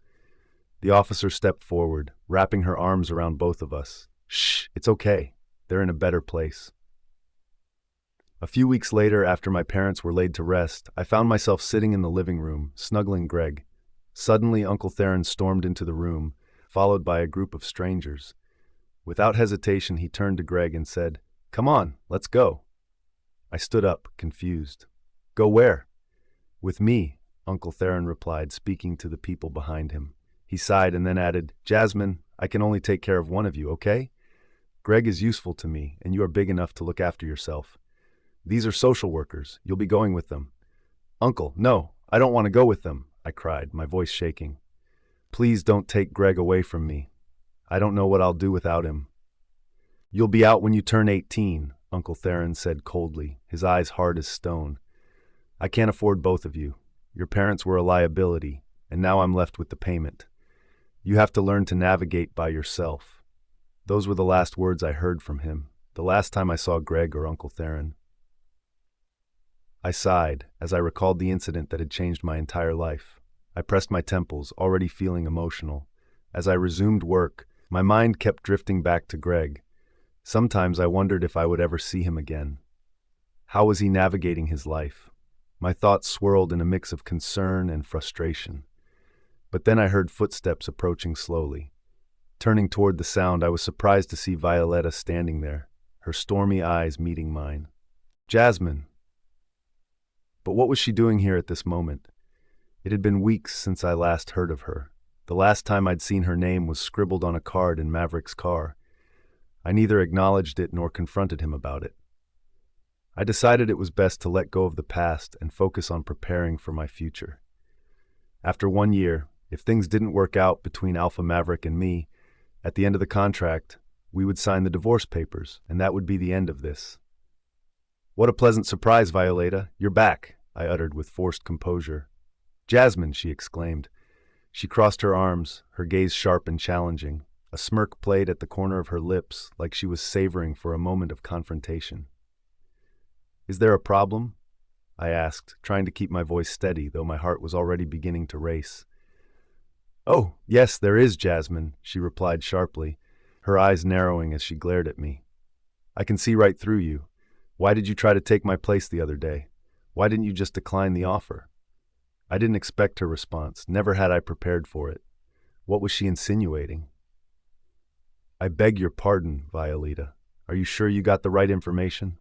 The officer stepped forward, wrapping her arms around both of us. "Shh, it's okay. They're in a better place." A few weeks later, after my parents were laid to rest, I found myself sitting in the living room, snuggling Greg. Suddenly, Uncle Theron stormed into the room, followed by a group of strangers. Without hesitation, he turned to Greg and said, "Come on, let's go." I stood up, confused. "Go where?" "With me," Uncle Theron replied, speaking to the people behind him. He sighed and then added, "Jasmine, I can only take care of one of you, okay? Greg is useful to me, and you are big enough to look after yourself. These are social workers. You'll be going with them." "Uncle, no, I don't want to go with them," I cried, my voice shaking. "Please don't take Greg away from me. I don't know what I'll do without him." "You'll be out when you turn 18, Uncle Theron said coldly, his eyes hard as stone. "I can't afford both of you. Your parents were a liability, and now I'm left with the payment. You have to learn to navigate by yourself." Those were the last words I heard from him, the last time I saw Greg or Uncle Theron. I sighed as I recalled the incident that had changed my entire life. I pressed my temples, already feeling emotional. As I resumed work, my mind kept drifting back to Greg. Sometimes I wondered if I would ever see him again. How was he navigating his life? My thoughts swirled in a mix of concern and frustration. But then I heard footsteps approaching slowly. Turning toward the sound, I was surprised to see Violeta standing there, her stormy eyes meeting mine. Jasmine! But what was she doing here at this moment? It had been weeks since I last heard of her. The last time I'd seen her name was scribbled on a card in Maverick's car. I neither acknowledged it nor confronted him about it. I decided it was best to let go of the past and focus on preparing for my future. After 1 year, if things didn't work out between Alpha Maverick and me, at the end of the contract, we would sign the divorce papers, and that would be the end of this. "What a pleasant surprise, Violeta. You're back," I uttered with forced composure. "Jasmine," she exclaimed. She crossed her arms, her gaze sharp and challenging. A smirk played at the corner of her lips, like she was savoring for a moment of confrontation. "Is there a problem?" I asked, trying to keep my voice steady, though my heart was already beginning to race. "Oh, yes, there is, Jasmine," she replied sharply, her eyes narrowing as she glared at me. "I can see right through you. Why did you try to take my place the other day? Why didn't you just decline the offer?" I didn't expect her response, never had I prepared for it. What was she insinuating? "I beg your pardon, Violeta. Are you sure you got the right information?"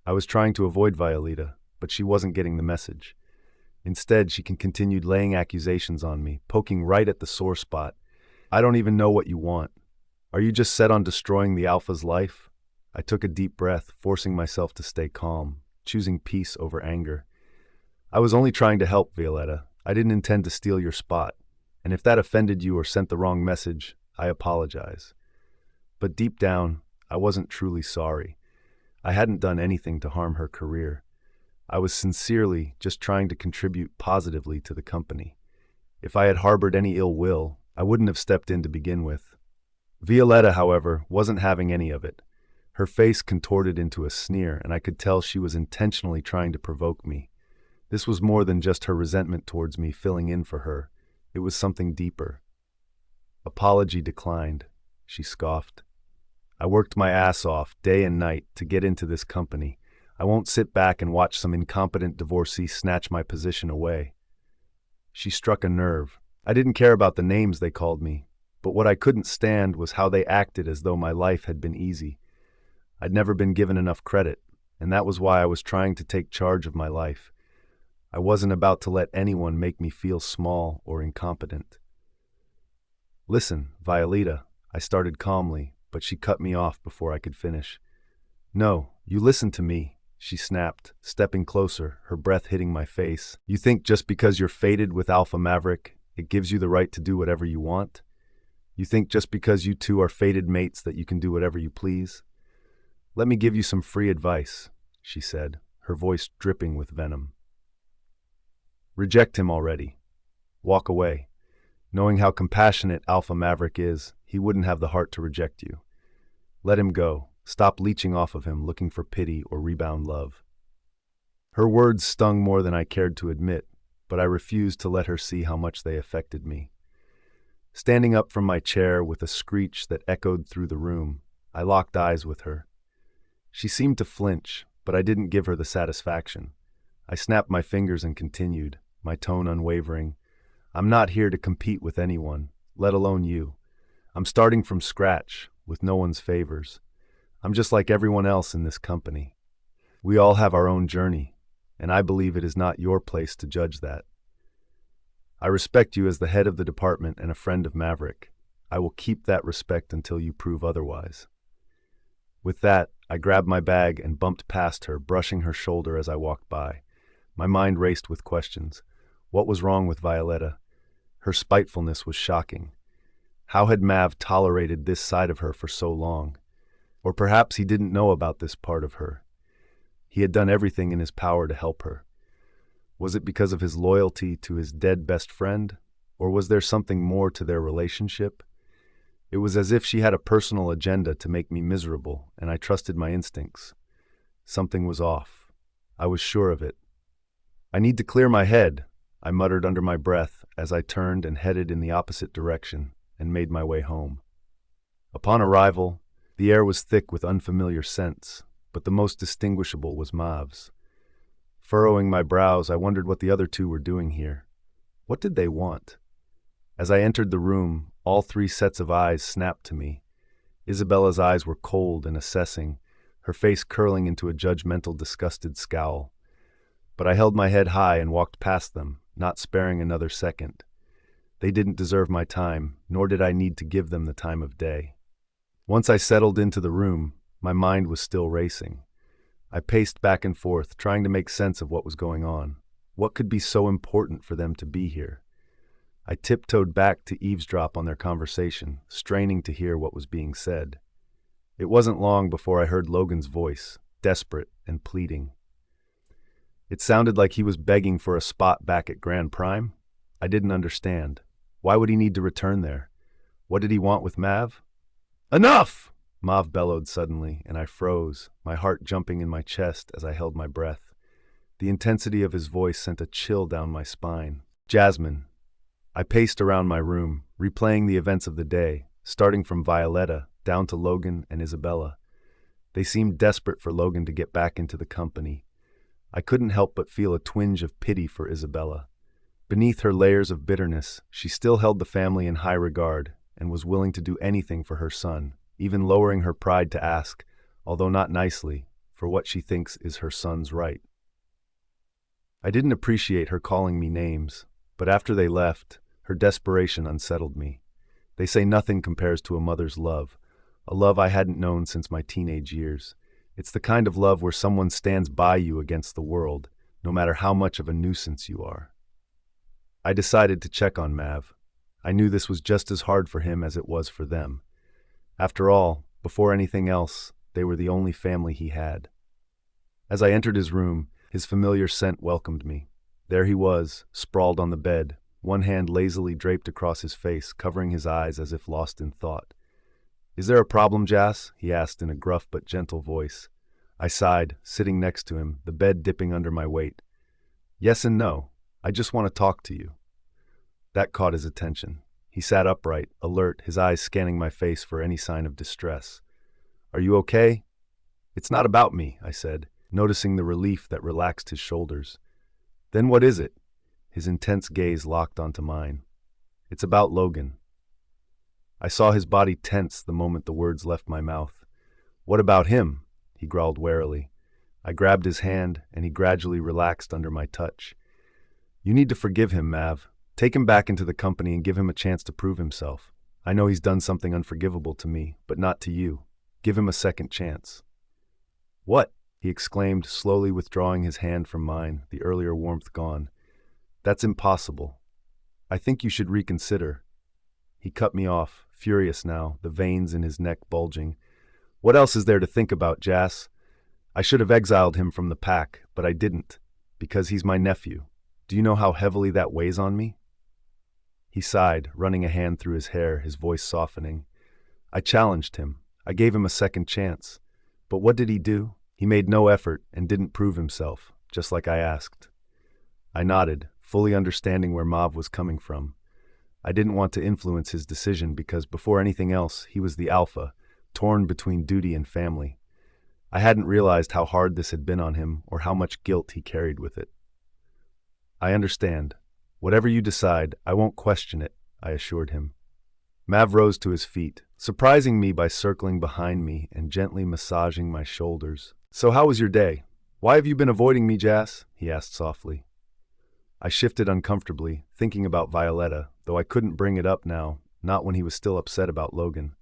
I was trying to avoid Violeta, but she wasn't getting the message. Instead, she continued laying accusations on me, poking right at the sore spot. "I don't even know what you want. Are you just set on destroying the Alpha's life?" I took a deep breath, forcing myself to stay calm, choosing peace over anger. "I was only trying to help, Violeta. I didn't intend to steal your spot. And if that offended you or sent the wrong message, I apologize." But deep down, I wasn't truly sorry. I hadn't done anything to harm her career. I was sincerely just trying to contribute positively to the company. If I had harbored any ill will, I wouldn't have stepped in to begin with. Violeta, however, wasn't having any of it. Her face contorted into a sneer, and I could tell she was intentionally trying to provoke me. This was more than just her resentment towards me filling in for her. It was something deeper. "Apology declined," she scoffed. "I worked my ass off day and night to get into this company. I won't sit back and watch some incompetent divorcee snatch my position away." She struck a nerve. I didn't care about the names they called me, but what I couldn't stand was how they acted as though my life had been easy. I'd never been given enough credit, and that was why I was trying to take charge of my life. I wasn't about to let anyone make me feel small or incompetent. "Listen, Violeta," I started calmly, but she cut me off before I could finish. "No, you listen to me," she snapped, stepping closer, her breath hitting my face. "You think just because you're fated with Alpha Maverick, it gives you the right to do whatever you want? You think just because you two are fated mates that you can do whatever you please? Let me give you some free advice," she said, her voice dripping with venom. "Reject him already. Walk away. Knowing how compassionate Alpha Maverick is, he wouldn't have the heart to reject you. Let him go. Stop leeching off of him, looking for pity or rebound love." Her words stung more than I cared to admit, but I refused to let her see how much they affected me. Standing up from my chair with a screech that echoed through the room, I locked eyes with her. She seemed to flinch, but I didn't give her the satisfaction. I snapped my fingers and continued, my tone unwavering. "I'm not here to compete with anyone, let alone you. I'm starting from scratch, with no one's favors. I'm just like everyone else in this company. We all have our own journey, and I believe it is not your place to judge that. I respect you as the head of the department and a friend of Maverick. I will keep that respect until you prove otherwise." With that, I grabbed my bag and bumped past her, brushing her shoulder as I walked by. My mind raced with questions. What was wrong with Violeta? Her spitefulness was shocking. How had Mav tolerated this side of her for so long? Or perhaps he didn't know about this part of her. He had done everything in his power to help her. Was it because of his loyalty to his dead best friend? Or was there something more to their relationship? It was as if she had a personal agenda to make me miserable, and I trusted my instincts. Something was off. I was sure of it. "I need to clear my head," I muttered under my breath as I turned and headed in the opposite direction and made my way home. Upon arrival, The air was thick with unfamiliar scents, but the most distinguishable was Mav's. Furrowing my brows, I wondered what the other two were doing here. What did they want? As I entered the room, all three sets of eyes snapped to me. Isabella's eyes were cold and assessing, her face curling into a judgmental, disgusted scowl. But I held my head high and walked past them, not sparing another second. They didn't deserve my time, nor did I need to give them the time of day. Once I settled into the room, my mind was still racing. I paced back and forth, trying to make sense of what was going on. What could be so important for them to be here? I tiptoed back to eavesdrop on their conversation, straining to hear what was being said. It wasn't long before I heard Logan's voice, desperate and pleading. It sounded like he was begging for a spot back at Grand Prime. I didn't understand. Why would he need to return there? What did he want with Mav? "Enough!" Mav bellowed suddenly, and I froze, my heart jumping in my chest as I held my breath. The intensity of his voice sent a chill down my spine. "Jasmine." I paced around my room, replaying the events of the day, starting from Violeta down to Logan and Isabella. They seemed desperate for Logan to get back into the company. I couldn't help but feel a twinge of pity for Isabella. Beneath her layers of bitterness, she still held the family in high regard and was willing to do anything for her son, even lowering her pride to ask, although not nicely, for what she thinks is her son's right. I didn't appreciate her calling me names, but after they left, her desperation unsettled me. They say nothing compares to a mother's love, a love I hadn't known since my teenage years. It's the kind of love where someone stands by you against the world, no matter how much of a nuisance you are. I decided to check on Mav. I knew this was just as hard for him as it was for them. After all, before anything else, they were the only family he had. As I entered his room, his familiar scent welcomed me. There he was, sprawled on the bed, one hand lazily draped across his face, covering his eyes as if lost in thought. "Is there a problem, Jas?" he asked in a gruff but gentle voice. I sighed, sitting next to him, the bed dipping under my weight. "Yes and no. I just want to talk to you." That caught his attention. He sat upright, alert, his eyes scanning my face for any sign of distress. "Are you okay?" "It's not about me," I said, noticing the relief that relaxed his shoulders. "Then what is it?" His intense gaze locked onto mine. "It's about Logan." I saw his body tense the moment the words left my mouth. "What about him?" he growled warily. I grabbed his hand, and he gradually relaxed under my touch. "You need to forgive him, Mav. Take him back into the company and give him a chance to prove himself. I know he's done something unforgivable to me, but not to you. Give him a second chance." "What?" he exclaimed, slowly withdrawing his hand from mine, the earlier warmth gone. "That's impossible. I think you should reconsider." He cut me off, furious now, the veins in his neck bulging. "What else is there to think about, Jas? I should have exiled him from the pack, but I didn't, because he's my nephew. Do you know how heavily that weighs on me?" He sighed, running a hand through his hair, his voice softening. I challenged him. I gave him a second chance. But what did he do? He made no effort and didn't prove himself, just like I asked. I nodded, fully understanding where Mav was coming from. I didn't want to influence his decision because, before anything else, he was the alpha, torn between duty and family. I hadn't realized how hard this had been on him or how much guilt he carried with it. "I understand. Whatever you decide, I won't question it," I assured him. Mav rose to his feet, surprising me by circling behind me and gently massaging my shoulders. "So how was your day? Why have you been avoiding me, Jas?" he asked softly. I shifted uncomfortably, thinking about Violeta, though I couldn't bring it up now, not when he was still upset about Logan.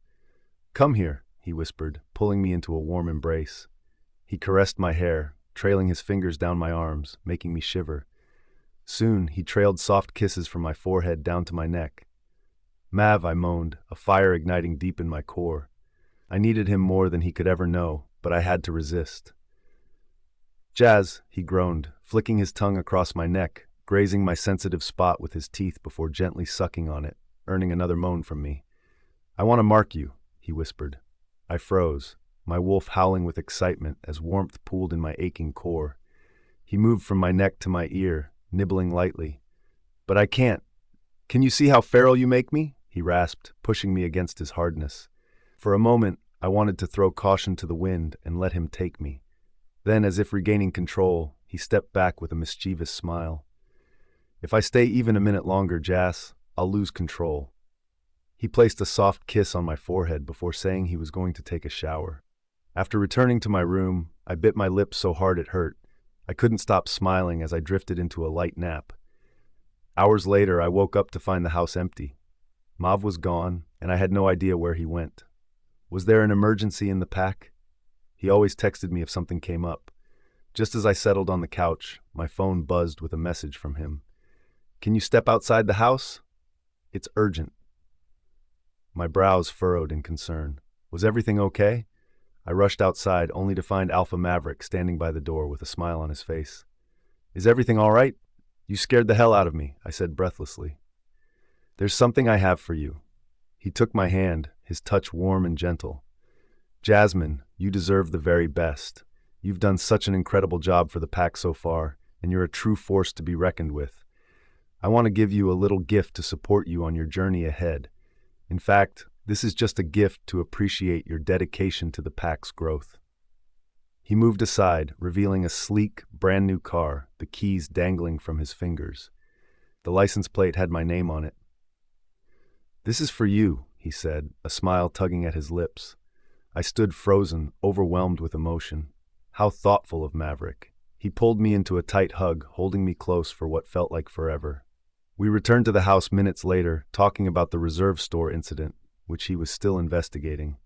"Come here," he whispered, pulling me into a warm embrace. He caressed my hair, trailing his fingers down my arms, making me shiver. Soon, he trailed soft kisses from my forehead down to my neck. "Mav," I moaned, a fire igniting deep in my core. I needed him more than he could ever know, but I had to resist. "Jas," he groaned, flicking his tongue across my neck, grazing my sensitive spot with his teeth before gently sucking on it, earning another moan from me. "I want to mark you," he whispered. I froze, my wolf howling with excitement as warmth pooled in my aching core. He moved from my neck to my ear, nibbling lightly. "But I can't. Can you see how feral you make me?" he rasped, pushing me against his hardness. For a moment, I wanted to throw caution to the wind and let him take me. Then, as if regaining control, he stepped back with a mischievous smile. If I stay even a minute longer, Jas, I'll lose control. He placed a soft kiss on my forehead before saying he was going to take a shower. After returning to my room, I bit my lip so hard it hurt. I couldn't stop smiling as I drifted into a light nap. Hours later, I woke up to find the house empty. Mav was gone, and I had no idea where he went. Was there an emergency in the pack? He always texted me if something came up. Just as I settled on the couch, my phone buzzed with a message from him. "Can you step outside the house? It's urgent." My brows furrowed in concern. Was everything okay? I rushed outside, only to find Alpha Maverick standing by the door with a smile on his face. "Is everything all right? You scared the hell out of me," I said breathlessly. "There's something I have for you." He took my hand, his touch warm and gentle. "Jasmine, you deserve the very best. You've done such an incredible job for the pack so far, and you're a true force to be reckoned with. I want to give you a little gift to support you on your journey ahead. In fact, this is just a gift to appreciate your dedication to the pack's growth." He moved aside, revealing a sleek, brand-new car, the keys dangling from his fingers. The license plate had my name on it. "This is for you," he said, a smile tugging at his lips. I stood frozen, overwhelmed with emotion. How thoughtful of Maverick. He pulled me into a tight hug, holding me close for what felt like forever. We returned to the house minutes later, talking about the reserve store incident, which he was still investigating.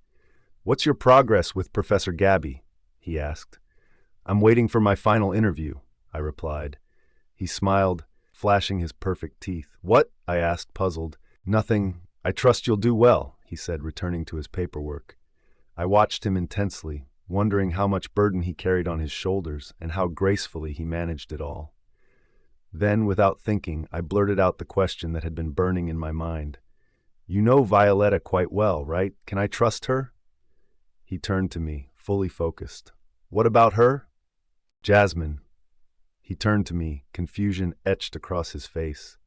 "What's your progress with Professor Gabby?" he asked. "I'm waiting for my final interview," I replied. He smiled, flashing his perfect teeth. "What?" I asked, puzzled. "Nothing. I trust you'll do well," he said, returning to his paperwork. I watched him intensely, wondering how much burden he carried on his shoulders and how gracefully he managed it all. Then, without thinking, I blurted out the question that had been burning in my mind. "You know Violeta quite well, right? Can I trust her?" He turned to me, fully focused. "What about her?" "Jasmine." He turned to me, confusion etched across his face.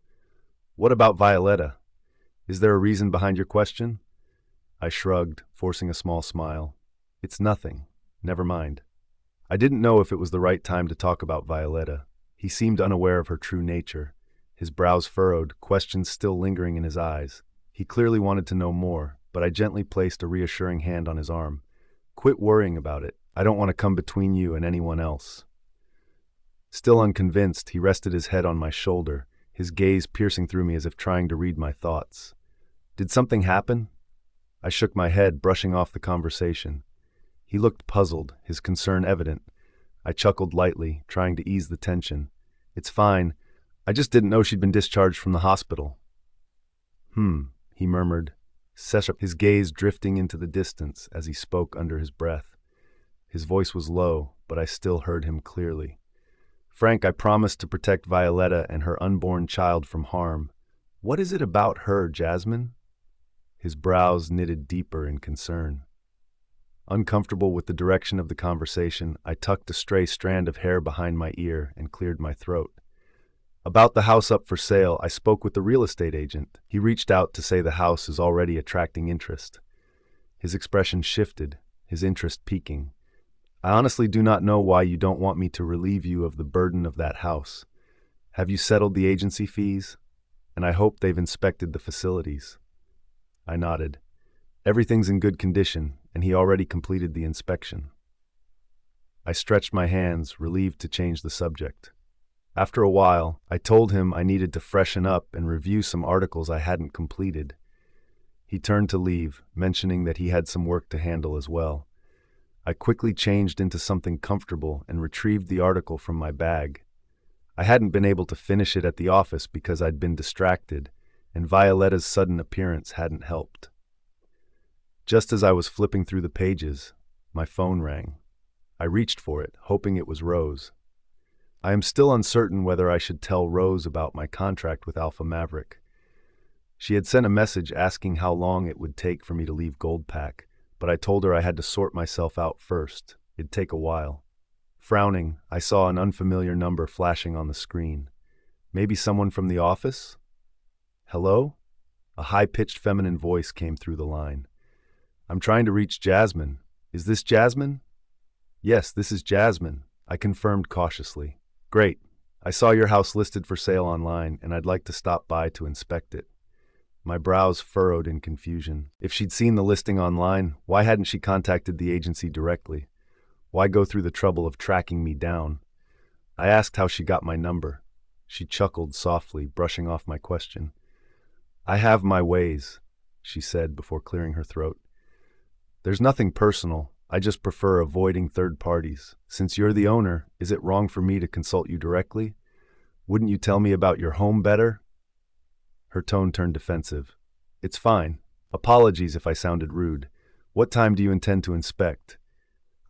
"What about Violeta? Is there a reason behind your question?" I shrugged, forcing a small smile. "It's nothing. Never mind." I didn't know if it was the right time to talk about Violeta. He seemed unaware of her true nature. His brows furrowed, questions still lingering in his eyes. He clearly wanted to know more, but I gently placed a reassuring hand on his arm. "Quit worrying about it. I don't want to come between you and anyone else." Still unconvinced, he rested his head on my shoulder, his gaze piercing through me as if trying to read my thoughts. "Did something happen?" I shook my head, brushing off the conversation. He looked puzzled, his concern evident. I chuckled lightly, trying to ease the tension. "It's fine. I just didn't know she'd been discharged from the hospital." He murmured, his gaze drifting into the distance as he spoke under his breath. His voice was low, but I still heard him clearly. "Frank, I promised to protect Violeta and her unborn child from harm. What is it about her, Jasmine?" His brows knitted deeper in concern. Uncomfortable with the direction of the conversation, I tucked a stray strand of hair behind my ear and cleared my throat. "About the house up for sale, I spoke with the real estate agent. He reached out to say the house is already attracting interest." His expression shifted, his interest peaking. "I honestly do not know why you don't want me to relieve you of the burden of that house. Have you settled the agency fees? And I hope they've inspected the facilities." I nodded. "Everything's in good condition, and he already completed the inspection." I stretched my hands, relieved to change the subject. After a while, I told him I needed to freshen up and review some articles I hadn't completed. He turned to leave, mentioning that he had some work to handle as well. I quickly changed into something comfortable and retrieved the article from my bag. I hadn't been able to finish it at the office because I'd been distracted, and Violeta's sudden appearance hadn't helped. Just as I was flipping through the pages, my phone rang. I reached for it, hoping it was Rose. I am still uncertain whether I should tell Rose about my contract with Alpha Maverick. She had sent a message asking how long it would take for me to leave Goldpack, but I told her I had to sort myself out first. It'd take a while. Frowning, I saw an unfamiliar number flashing on the screen. Maybe someone from the office? "Hello?" A high-pitched feminine voice came through the line. I'm trying to reach Jasmine. Is this Jasmine? Yes, this is Jasmine, I confirmed cautiously. Great. I saw your house listed for sale online, and I'd like to stop by to inspect it. My brows furrowed in confusion. If she'd seen the listing online, why hadn't she contacted the agency directly? Why go through the trouble of tracking me down? I asked how she got my number. She chuckled softly, brushing off my question. I have my ways, she said before clearing her throat. There's nothing personal. I just prefer avoiding third parties. Since you're the owner, is it wrong for me to consult you directly? Wouldn't you tell me about your home better? Her tone turned defensive. It's fine. Apologies if I sounded rude. What time do you intend to inspect?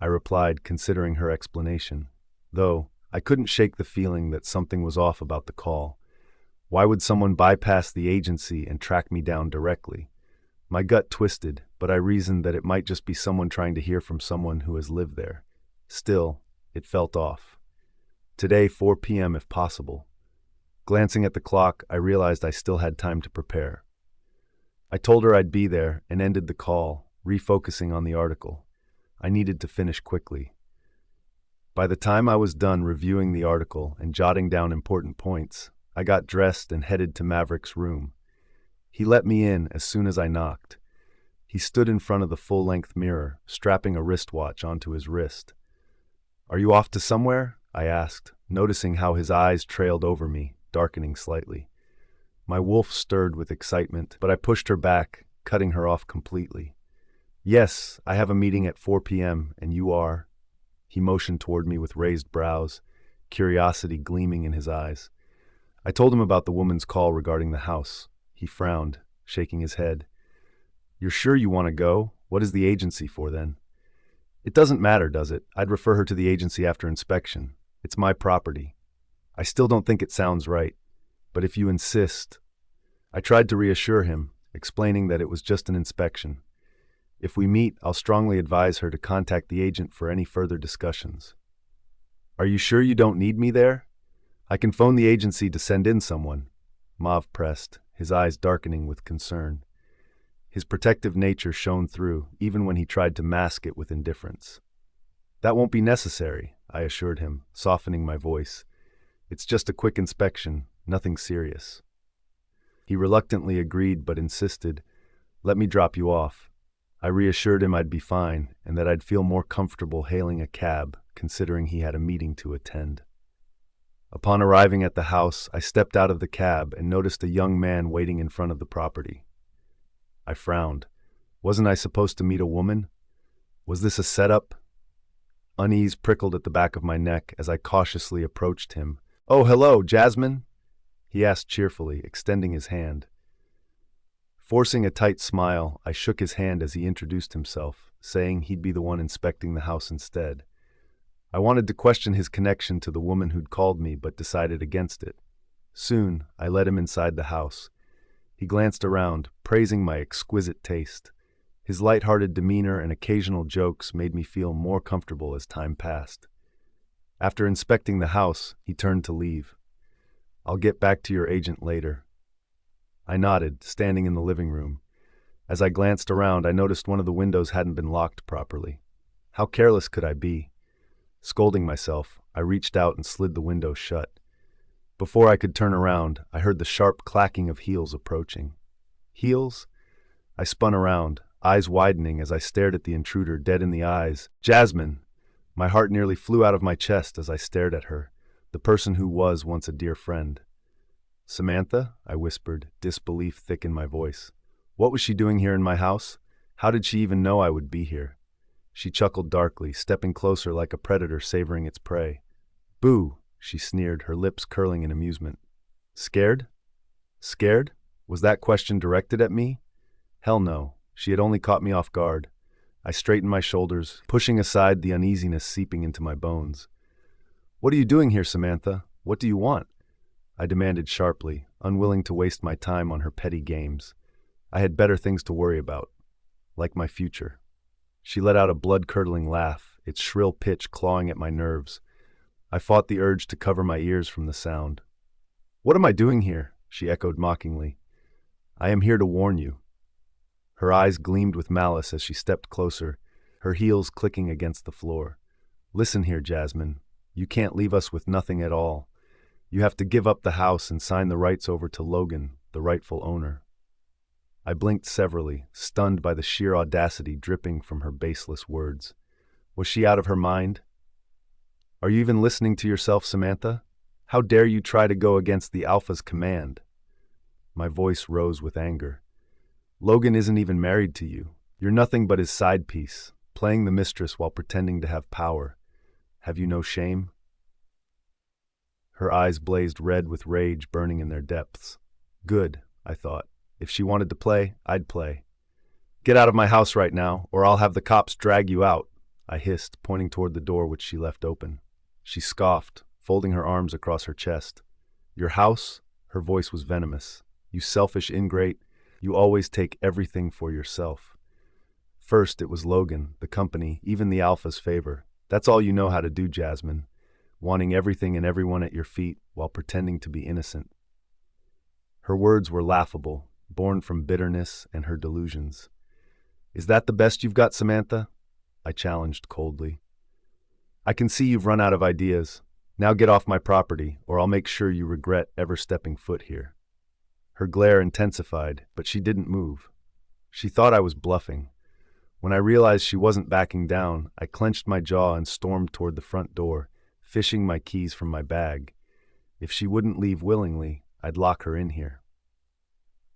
I replied, considering her explanation. Though, I couldn't shake the feeling that something was off about the call. Why would someone bypass the agency and track me down directly? My gut twisted, but I reasoned that it might just be someone trying to hear from someone who has lived there. Still, it felt off. Today, 4 p.m. if possible. Glancing at the clock, I realized I still had time to prepare. I told her I'd be there and ended the call, refocusing on the article. I needed to finish quickly. By the time I was done reviewing the article and jotting down important points, I got dressed and headed to Maverick's room. He let me in as soon as I knocked. He stood in front of the full-length mirror, strapping a wristwatch onto his wrist. Are you off to somewhere? I asked, noticing how his eyes trailed over me, darkening slightly. My wolf stirred with excitement, but I pushed her back, cutting her off completely. Yes, I have a meeting at 4 p.m., and you are? He motioned toward me with raised brows, curiosity gleaming in his eyes. I told him about the woman's call regarding the house. He frowned, shaking his head. You're sure you want to go? What is the agency for then? It doesn't matter, does it? I'd refer her to the agency after inspection. It's my property. I still don't think it sounds right, but if you insist. I tried to reassure him, explaining that it was just an inspection. If we meet, I'll strongly advise her to contact the agent for any further discussions. Are you sure you don't need me there? I can phone the agency to send in someone. Mav pressed, his eyes darkening with concern. His protective nature shone through, even when he tried to mask it with indifference. That won't be necessary, I assured him, softening my voice. It's just a quick inspection, nothing serious. He reluctantly agreed but insisted, let me drop you off. I reassured him I'd be fine and that I'd feel more comfortable hailing a cab, considering he had a meeting to attend. Upon arriving at the house, I stepped out of the cab and noticed a young man waiting in front of the property. I frowned. Wasn't I supposed to meet a woman? Was this a setup? Unease prickled at the back of my neck as I cautiously approached him. Oh, hello, Jasmine, he asked cheerfully, extending his hand. Forcing a tight smile, I shook his hand as he introduced himself, saying he'd be the one inspecting the house instead. I wanted to question his connection to the woman who'd called me, but decided against it. Soon, I led him inside the house. He glanced around, praising my exquisite taste. His light-hearted demeanor and occasional jokes made me feel more comfortable as time passed. After inspecting the house, he turned to leave. I'll get back to your agent later. I nodded, standing in the living room. As I glanced around, I noticed one of the windows hadn't been locked properly. How careless could I be? Scolding myself, I reached out and slid the window shut. Before I could turn around, I heard the sharp clacking of heels approaching. Heels? I spun around, eyes widening as I stared at the intruder dead in the eyes. Jasmine! My heart nearly flew out of my chest as I stared at her, the person who was once a dear friend. Samantha? I whispered, disbelief thick in my voice. What was she doing here in my house? How did she even know I would be here? She chuckled darkly, stepping closer like a predator savoring its prey. Boo! She sneered, her lips curling in amusement. Scared? Scared? Was that question directed at me? Hell no. She had only caught me off guard. I straightened my shoulders, pushing aside the uneasiness seeping into my bones. What are you doing here, Samantha? What do you want? I demanded sharply, unwilling to waste my time on her petty games. I had better things to worry about, like my future. She let out a blood-curdling laugh, its shrill pitch clawing at my nerves. I fought the urge to cover my ears from the sound. What am I doing here? She echoed mockingly. I am here to warn you. Her eyes gleamed with malice as she stepped closer, her heels clicking against the floor. Listen here, Jasmine. You can't leave us with nothing at all. You have to give up the house and sign the rights over to Logan, the rightful owner. I blinked severely, stunned by the sheer audacity dripping from her baseless words. Was she out of her mind? Are you even listening to yourself, Samantha? How dare you try to go against the Alpha's command? My voice rose with anger. Logan isn't even married to you. You're nothing but his side piece, playing the mistress while pretending to have power. Have you no shame? Her eyes blazed red with rage burning in their depths. Good, I thought. If she wanted to play, I'd play. Get out of my house right now, or I'll have the cops drag you out, I hissed, pointing toward the door which she left open. She scoffed, folding her arms across her chest. Your house? Her voice was venomous. You selfish ingrate. You always take everything for yourself. First, it was Logan, the company, even the Alpha's favor. That's all you know how to do, Jasmine. Wanting everything and everyone at your feet while pretending to be innocent. Her words were laughable, born from bitterness and her delusions. Is that the best you've got, Samantha? I challenged coldly. I can see you've run out of ideas. Now get off my property, or I'll make sure you regret ever stepping foot here. Her glare intensified, but she didn't move. She thought I was bluffing. When I realized she wasn't backing down, I clenched my jaw and stormed toward the front door, fishing my keys from my bag. If she wouldn't leave willingly, I'd lock her in here.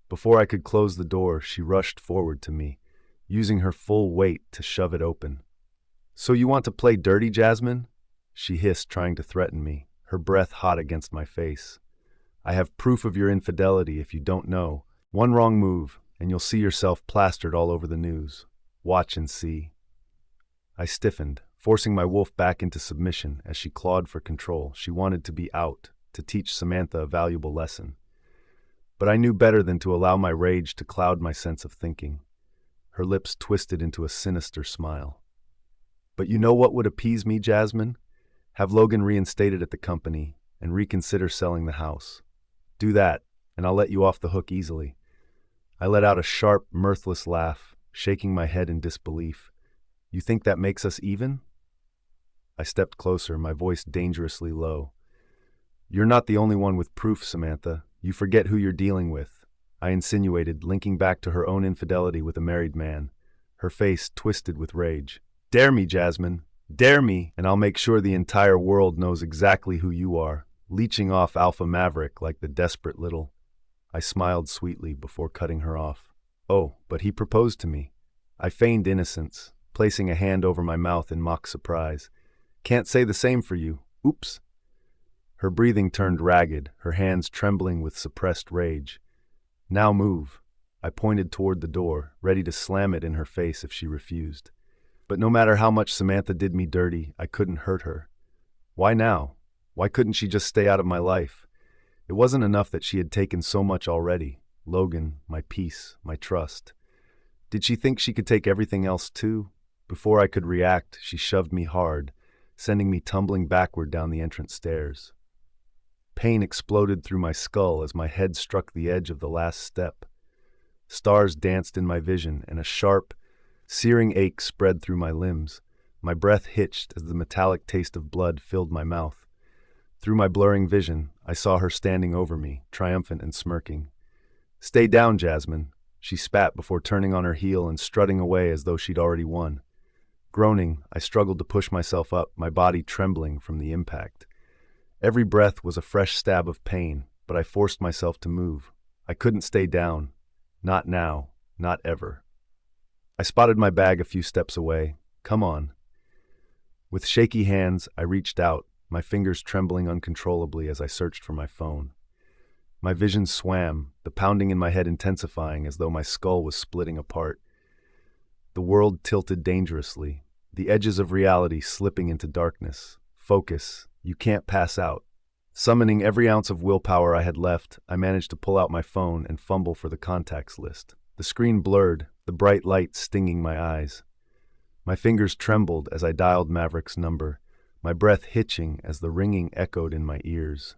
Before I could close the door, she rushed forward to me, using her full weight to shove it open. So you want to play dirty, Jasmine? She hissed, trying to threaten me, her breath hot against my face. I have proof of your infidelity if you don't know. One wrong move, and you'll see yourself plastered all over the news. Watch and see. I stiffened, forcing my wolf back into submission as she clawed for control. She wanted to be out, to teach Samantha a valuable lesson. But I knew better than to allow my rage to cloud my sense of thinking. Her lips twisted into a sinister smile. But you know what would appease me, Jasmine? Have Logan reinstated at the company and reconsider selling the house. Do that, and I'll let you off the hook easily. I let out a sharp, mirthless laugh, shaking my head in disbelief. You think that makes us even? I stepped closer, my voice dangerously low. You're not the only one with proof, Samantha. You forget who you're dealing with, I insinuated, linking back to her own infidelity with a married man. Her face twisted with rage. Dare me, Jasmine. Dare me, and I'll make sure the entire world knows exactly who you are, leeching off Alpha Maverick like the desperate little. I smiled sweetly before cutting her off. Oh, but he proposed to me. I feigned innocence, placing a hand over my mouth in mock surprise. Can't say the same for you. Oops. Her breathing turned ragged, her hands trembling with suppressed rage. Now move. I pointed toward the door, ready to slam it in her face if she refused. But no matter how much Samantha did me dirty, I couldn't hurt her. Why now? Why couldn't she just stay out of my life? It wasn't enough that she had taken so much already. Logan, my peace, my trust. Did she think she could take everything else too? Before I could react, she shoved me hard, sending me tumbling backward down the entrance stairs. Pain exploded through my skull as my head struck the edge of the last step. Stars danced in my vision, and a sharp, searing ache spread through my limbs. My breath hitched as the metallic taste of blood filled my mouth. Through my blurring vision, I saw her standing over me, triumphant and smirking. Stay down, Jasmine, she spat before turning on her heel and strutting away as though she'd already won. Groaning, I struggled to push myself up, my body trembling from the impact. Every breath was a fresh stab of pain, but I forced myself to move. I couldn't stay down. Not now, not ever. I spotted my bag a few steps away. Come on. With shaky hands, I reached out, my fingers trembling uncontrollably as I searched for my phone. My vision swam, the pounding in my head intensifying as though my skull was splitting apart. The world tilted dangerously, the edges of reality slipping into darkness. Focus, you can't pass out. Summoning every ounce of willpower I had left, I managed to pull out my phone and fumble for the contacts list. The screen blurred, the bright light stinging my eyes. My fingers trembled as I dialed Maverick's number, my breath hitching as the ringing echoed in my ears.